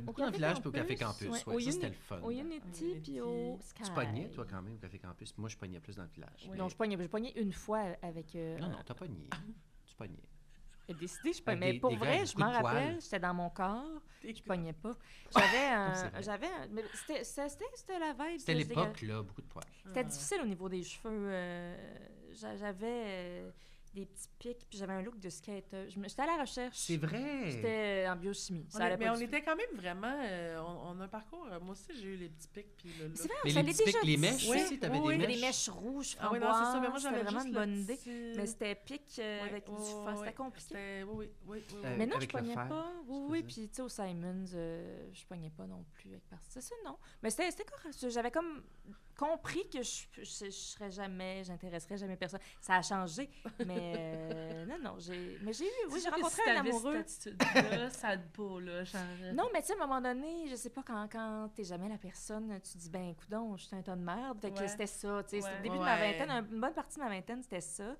beaucoup Au dans le Café village puis au Café Campus, Campus. ouais. Ouais, ça, Au c'était Uni- le fun. Au Unity, Unity. puis au Sky. Tu pognais, toi, quand même, au Café Campus. Moi, je pognais plus dans le village. Oui. Non, je pognais une fois avec... Non, non, t'as pogné. Tu pognais. J'ai décidé, je Avec pognais. Mais des pour gars vrai, avec je beaucoup m'en de poils. rappelle, j'étais dans mon corps, je T'es- pognais pas. C'est vrai. Mais c'était la vibe. C'était là, l'époque, là, beaucoup de poils. C'était difficile au niveau des cheveux. J'avais des petits pics, puis j'avais un look de skater. J'étais à la recherche. C'est vrai! J'étais en biochimie. Ça allait Mais pas on du tout. était quand même vraiment. On a un parcours. Moi aussi, j'ai eu les petits pics. Puis le C'est vrai, Mais on les l'avait petits déjà pics, les dit. mèches Oui, aussi, t'avais oui, Il y des avait des mèches. mèches rouges, Ah oui, non, c'est ça. Mais moi, c'était j'avais vraiment juste une le bonne idée. petit- Mais c'était pic avec du fond. C'était compliqué. C'était- Oui, oui, oui. Mais non, je avec le pognais fer, pas. Oui, tu oui. faisais. Puis, tu sais, au Simons, je pognais pas non plus avec personne. C'est ça, non. Mais c'était correct. J'avais comme compris que je serais jamais, j'intéresserais jamais personne. Ça a changé, mais non, j'ai rencontré un amoureux. Cette attitude-là, ça aide pas, là. Non, mais tu sais, à un moment donné, je sais pas, quand t'es jamais la personne, tu te dis, ben, coudonc, je suis un tas de merde. Fait que c'était ça, tu sais. C'était le début de ma vingtaine, une bonne partie de ma vingtaine, c'était ça.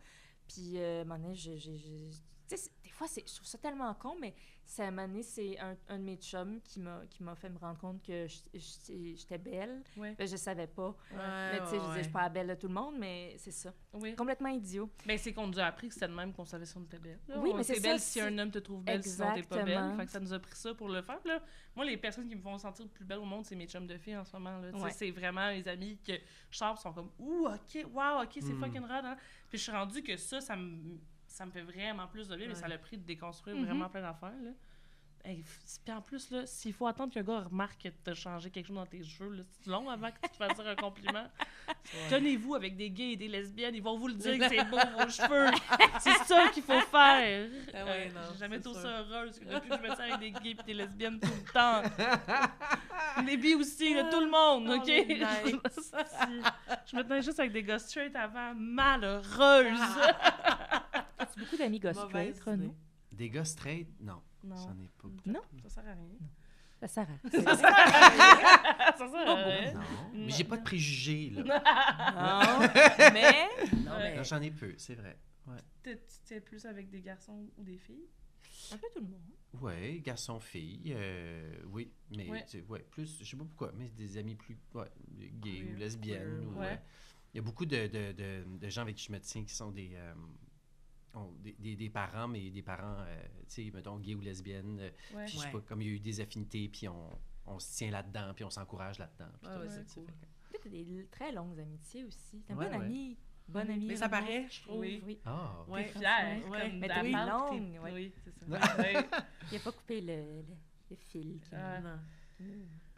Puis, à un moment donné, tu sais, des fois, je trouve ça tellement con, mais à un moment donné, c'est un de mes chums qui m'a fait me rendre compte que j'étais belle. Ouais. Je savais pas. Ouais, Mais tu sais, je suis pas la belle de tout le monde, mais c'est ça. Oui. Complètement idiot. Ben, c'est qu'on nous a appris que c'était de même qu'on savait si on était belle. Là, Oui, mais c'est ça, belle si un homme te trouve belle, sinon t'es pas belle. Exactement. Fait que ça nous a pris ça pour le faire. Puis là, moi, les personnes qui me font sentir le plus belle au monde, c'est mes chums de filles en ce moment. Là. Ouais. C'est vraiment les amis que je sors sont comme « Ouh, OK, wow, OK, c'est fucking rad. Hein? » Puis je suis rendue que ça me fait vraiment plus de bien, mais ça l'a pris de déconstruire vraiment plein d'affaires. Là. Hey, puis en plus, là, s'il faut attendre qu'un gars remarque que tu as changé quelque chose dans tes cheveux, là, c'est long avant que tu te fasses dire un compliment. Tenez-vous avec des gays et des lesbiennes, ils vont vous le dire que c'est beau vos cheveux. C'est ça qu'il faut faire. J'ai jamais été aussi heureuse que depuis que je me tiens avec des gays et des lesbiennes tout le temps. Les bi aussi, là, tout le monde, OK? Je me tenais juste avec des gars straight avant, malheureuse. As-tu beaucoup d'amis gars straight, Renaud? Des gars straight? Non. Non. J'en ai pas beaucoup. Non? Ça sert à rien. Ça sert à Ça sert à Pas rien. Non. Mais j'ai pas de préjugés, là. Non, mais... Non, j'en ai peu, c'est vrai. Ouais. Tu es plus avec des garçons ou des filles? Un peu tout le monde. Oui, garçon-fille, oui, mais Ouais. plus, je sais pas pourquoi, mais des amis plus gays ou lesbiennes. Queer, Ou, ouais. il y a beaucoup de gens avec qui je me tiens qui sont des parents, mais des parents, tu sais, mettons, gays ou lesbiennes. Ouais. Puis je sais pas, comme il y a eu des affinités, puis on se tient là-dedans, puis on s'encourage là-dedans. Puis tout. c'est cool. Tu as des très longues amitiés aussi. T'es un Ouais, bon ami. Bonne amie. Mais ça Renaud. paraît, je trouve. Oui. Ah, Ouais. T'es fière. Ouais. Comme Mais ta t'es marque, longue, ouais. Oui, c'est ça. Ouais. Ouais. Il a pas coupé le fil. Non.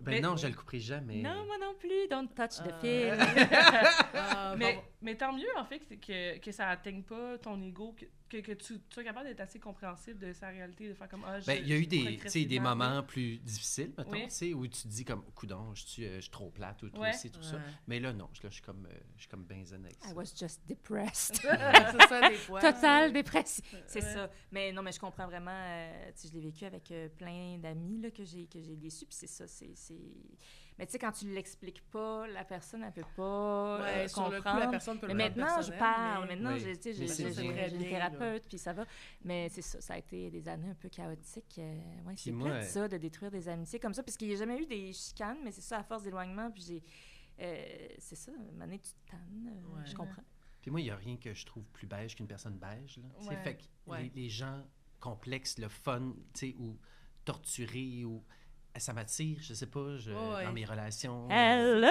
ben non, je le couperai jamais. Non, moi non plus. Don't touch the fil. Mais tant mieux, en fait, que ça atteigne pas ton ego, que tu sois capable d'être assez compréhensible de sa réalité, de faire comme Ben, il y a eu des moments plus difficiles, mettons, Oui. tu sais, où tu te dis comme, coudonc, je suis trop plate ou trop Ouais. ci, tout ça. Mais là, non, je suis comme ben zen avec ça. I was just depressed. C'est ça, des fois. Total dépression. C'est ça. Mais non, mais je comprends vraiment. Tu sais, je l'ai vécu avec plein d'amis là, que j'ai déçus. Puis c'est ça. Mais tu sais, quand tu l'expliques pas, la personne, elle peut pas Ouais, sur le coup, la comprendre. personne peut Mais le prendre maintenant, je personnel, parle. mais- Maintenant, Oui. j'ai Mais c'est très une bien, thérapeute, puis ça va. Mais c'est ça. Ça a été des années un peu chaotiques. Ouais, c'est moi, plate, ça, de détruire des amitiés comme ça. Parce qu'il n'y a jamais eu des chicanes, mais c'est ça, à force d'éloignement. Puis c'est ça. À un moment donné, tu te tannes. Ouais. Je comprends. Puis moi, il n'y a rien que je trouve plus beige qu'une personne beige. Là. Tu sais, Ouais. fait que les gens complexes, le fun, tu sais, ou torturés, ou ça m'attire, je sais pas, dans mes relations. Hello!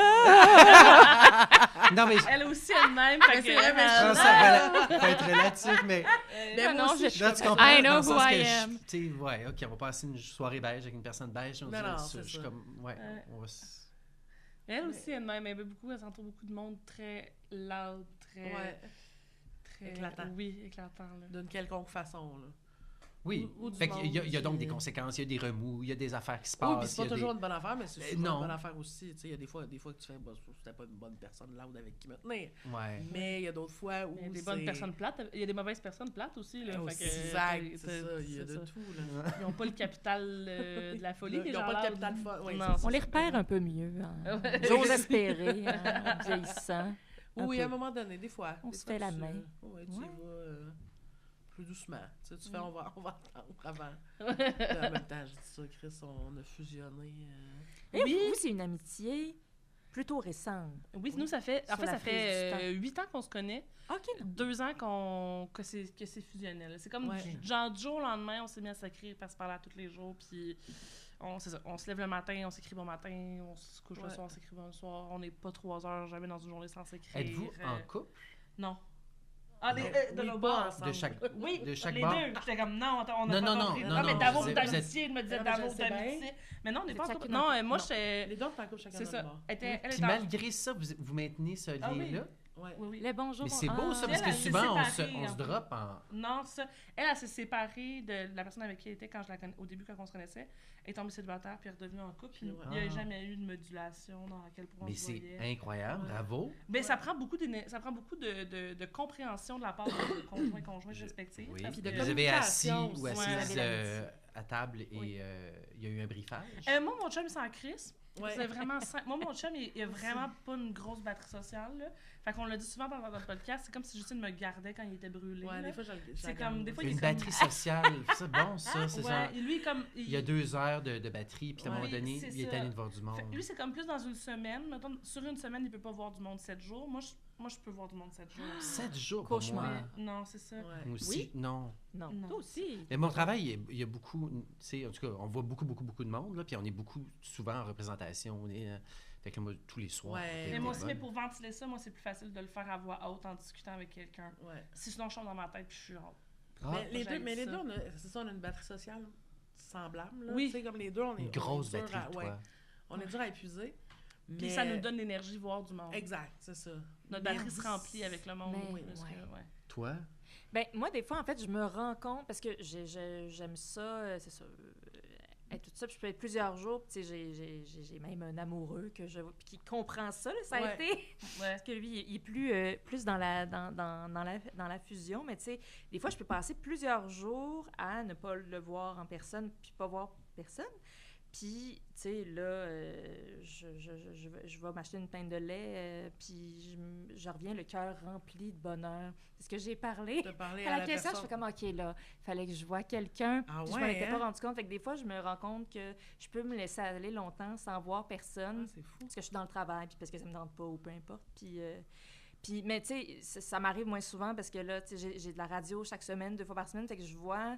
Non, mais Elle aussi elle-même, fait que... c'est vrai, mais je pense que ça peut être relatif, mais Mais moi aussi, là, tu comprends, I know dans le sens who I que am. tu sais, ouais, OK, on va passer une soirée beige avec une personne beige. On Non, dit, non, ça, c'est je suis ça. comme, ouais, Ouais. on va Elle aussi elle-même, elle s'entoure beaucoup de monde très loud, très... Ouais. très Éclatant. Oui, éclatant, là. D'une quelconque façon, là. Oui, Ou du fait qu'il y a monde donc qui- des conséquences, il y a des remous, il y a des affaires qui se Oui, passent. puis c'est pas il y a toujours une bonne affaire, mais c'est souvent non. une bonne affaire aussi. Tu sais, il y a des fois que tu fais, bah, c'était pas une bonne personne loud avec qui me tenir. Ouais. Mais il y a d'autres fois où Il y a des c'est- bonnes personnes plates, il y a des mauvaises personnes plates aussi, là. Fait que, Exact, t'es- c'est ça, il y a c'est de ça. tout, là. Ils n'ont pas le capital de la folie, Ils les n'ont gens pas le loud. capital fort. Oui, Non, c'est On ça. les repère un peu mieux. Hein. Ouais. J'ose espérer, hein, en vieillissant. Oui, peu. à un moment donné, des fois. On des se fois, fait la tu- main. Ouais, tu Ouais. y vas plus doucement. Tu sais, tu fais, on va attendre avant. Puis en même temps, je dis ça, Chris, on a fusionné. Et Oui. vous, c'est une amitié plutôt récente. Oui, nous, ça fait... En Sur fait, la ça prise du fait 8 ans qu'on se connaît. OK. 2 ans que c'est fusionnel. C'est comme, Ouais. genre, du jour au lendemain, on s'est mis à s'écrire, à se parler à tous les jours, puis c'est ça, on se lève le matin, on s'écrit bon matin, on se couche le Ouais. soir, on s'écrit bon le soir, on n'est pas 3 heures jamais dans une journée sans s'écrire. Êtes-vous en couple? Non. Ah, Non. de Oui, nos pas bords. ensemble. De chaque, Oui, de chaque les bord? deux. J'étais comme, non, attends, on a Non, pas non, compris. non, mais non, d'amour vous êtes- d'amitié, il me disait Non, mais je d'amour sais bien. d'amitié. Mais non, on n'est pas en Vous êtes couple. chacun Non, dans- moi, non. j'étais... Les deux, on est en couple chacun C'est dans ça. le bord. Elle Puis est en... malgré ça, vous maintenez ce Ah oui. lien-là? Ouais. Oui, oui. Les bonjours. Mais c'est beau, ça, Puis parce elle, que elle s'est souvent, on séparée, se en drop en... Non, ça. Elle s'est séparée de la personne avec qui elle était quand au début, quand on se connaissait. Elle est tombée célibataire, puis elle est redevenue en couple. Puis Ouais. il n'y a Ah. jamais eu de modulation dans quel point on Mais se c'est voyait. incroyable, Ouais. bravo. Ben, ça prend beaucoup de compréhension de la part de conjoints respectifs. Oui. parce Puis de que- Vous avez assis communication ou aussi. assises Ouais. à table et Oui. il y a eu un briefage. Moi, mon chum, il s'en crisse. Ouais. C'est vraiment simple. Moi, mon chum, il a vraiment pas une grosse batterie sociale. Là. Fait qu'on l'a dit souvent pendant notre podcast, c'est comme si Justine me gardait quand il était brûlé. Ouais, là. des fois, je C'est la comme, garde. des fois, il est Une comme- batterie sociale, c'est bon ça, c'est ça. Ouais, et lui, comme. Il y a 2 heures de batterie, puis à un Ouais. moment donné, C'est il est ça. allé de voir du monde. Fait- lui, c'est comme plus dans une semaine. Mettons, sur une semaine, il peut pas voir du monde 7 jours. Moi, je peux voir du monde 7 jours. 7 jours pour Cauchemar. moi. Non, c'est ça. Ouais. Moi aussi, Oui. non. Non, Non. toi aussi. Mais mon travail, il y a beaucoup, tu sais, en tout cas, on voit beaucoup de monde, là, puis on est beaucoup, souvent en représentation. On est, fait que moi, tous les soirs. Ouais. Mais Mais moi bonne. aussi, mais pour ventiler ça, moi, c'est plus facile de le faire à voix haute en discutant avec quelqu'un. Ouais. Sinon, je tombe dans ma tête puis je suis genre. Ah, Mais les j'haïs deux, ça. c'est ça, on a une batterie sociale semblable. Là. Oui. Tu sais, comme les deux, on est. une grosse on est dur batterie, à- toi. ouais. On est dur à épuiser. Puis Mais... ça nous donne l'énergie de voir du monde. Exact, c'est ça. Notre Mais- batterie se remplit avec le monde. Mais, plus que- ouais. ouais. Toi? Ben, moi, des fois, en fait, je me rends compte, parce que j'aime ça, c'est ça, être toute seule, puis je peux être plusieurs jours, puis tu sais, j'ai même un amoureux que je vois, puis qui comprend ça, là, ça a Ouais. été, Ouais. parce que lui, il est plus dans la fusion, mais tu sais, des fois, je peux passer plusieurs jours à ne pas le voir en personne, puis pas voir personne. Puis, tu sais, là, je vais m'acheter une pinte de lait, puis je reviens le cœur rempli de bonheur. C'est ce que j'ai parlé. De parler À à la la caissière, je personne. fais comme, OK, là, il fallait que je voie quelqu'un. Ah Puis je m'en ouais, étais hein? pas rendu compte. Fait que des fois, je me rends compte que je peux me laisser aller longtemps sans voir personne, Ah, c'est fou. parce que je suis dans le travail, puis parce que ça me tente pas, ou peu importe. Puis mais tu sais, ça m'arrive moins souvent, parce que là, tu sais, j'ai de la radio chaque semaine, 2 fois par semaine, fait que je vois...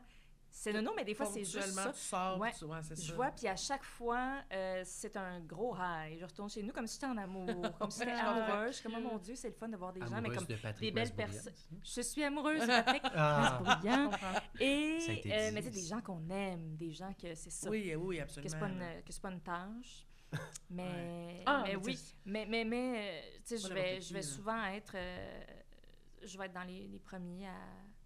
C'est non, mais des fois, c'est juste Ponctuellement, ça. tu sors, Ouais. tu vois, c'est ça. Je vois, puis à chaque fois, c'est un gros high. Je retourne chez nous comme si j'étais en amour, comme si j'étais Ah ouais. amoureuse. Je suis comme, oh mon Dieu, c'est le fun de voir des gens, mais Amoureuse comme de Patrick des belles Masbourian, personnes. ça? Je suis amoureuse de Patrick Ah. Masbourian. Je comprends. Et, Ça a été dit. mais tu sais, des gens qu'on aime, des gens que c'est ça. Oui, oui, Que absolument. c'est pas une tâche. Mais, Ouais. Ah, mais mais oui. tu sais, Mais tu sais, Pas je n'importe vais qui, là. souvent être... je vais être dans les premiers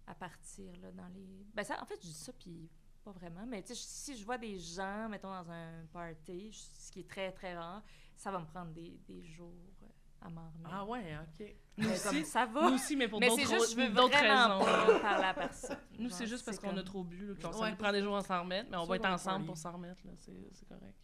à partir, là, dans les... Ben ça, en fait, je dis ça, puis pas vraiment. Mais tu sais, si je vois des gens, mettons, dans un party, ce qui est très, très rare, ça va me prendre des jours à m'en remettre. Ah ouais, OK. Nous Mais comme aussi, ça va. nous aussi, mais pour Mais c'est d'autres juste, je veux d'autres vraiment raisons. pas parler à personne. Nous, Genre, c'est juste parce qu'on comme- a trop bu, là, puis on Ouais. nous prend des jours à s'en remettre, mais on va être Sur un ensemble party. pour s'en remettre, là, c'est correct.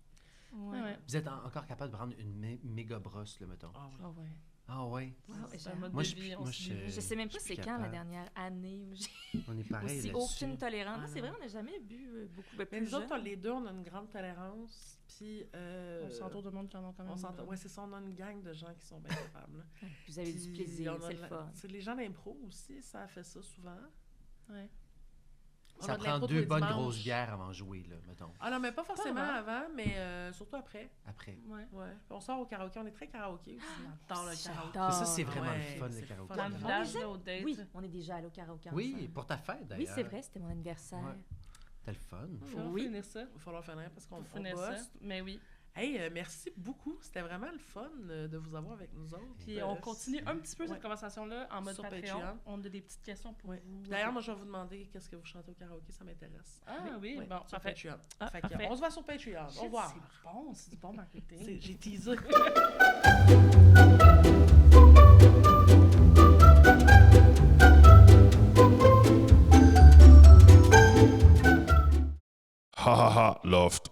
Ouais. Ouais, ouais. Vous êtes encore capable de prendre une méga brosse, là, mettons. Ah ouais. Ah ouais. Ah ouais. Wow, C'est un j'ai- mode Moi, de je- vie, on moi, se je- dit. Je sais même pas je suis c'est plus quand la capable. dernière année où j'ai On est pareil aussi là-dessus. aucune tolérance. Ah C'est non. vrai, on n'a jamais bu beaucoup. Ben, Mais plus nous autres, jeune. les deux, on a une grande tolérance. Puis. On s'entoure de monde qui en ont quand même. On s'entend. une Ouais, c'est ça, on a une gang de gens qui sont bien capables. là. Ouais, vous avez du Puis, plaisir, on a c'est de le la- fun. tu sais, les gens d'impro aussi, ça a fait ça souvent. bonne. Ouais. On Ça a de prend l'impro tous 2 les bonnes dimanches. grosses bières avant de jouer, là, mettons. Ah non, mais pas forcément avant. avant, mais surtout après. Après. Ouais. Ouais. Puis on sort au karaoké, on est très karaoké aussi. J'adore le J'adore. karaoké. Ça, c'est vraiment ouais, le fun, c'est le le karaoké. fun. Dans le On village, est là, au date. Oui, on est déjà allé au karaoké Oui, ensemble. pour ta fête, Oui, d'ailleurs. c'est vrai, c'était mon anniversaire. Ouais. C'était le fun. Il faut Oui. finir ça. Il va falloir finir parce qu'on Faut on finir ça. bosse. Mais oui. Hey, merci beaucoup. C'était vraiment le fun de vous avoir avec nous autres. Puis on continue un petit peu Ouais. cette conversation-là en mode Sur Patreon. Patreon. On a des petites questions pour Ouais. vous. Puis D'ailleurs, moi, je vais vous demander qu'est-ce que vous chantez au karaoké, ça m'intéresse. Ah oui, bon, sur parfait. Patreon. Ah, Fait que, parfait. on se voit sur Patreon. Au revoir. C'est bon, c'est du bon marketing. J'ai teasé. Ha ha ha, Loft.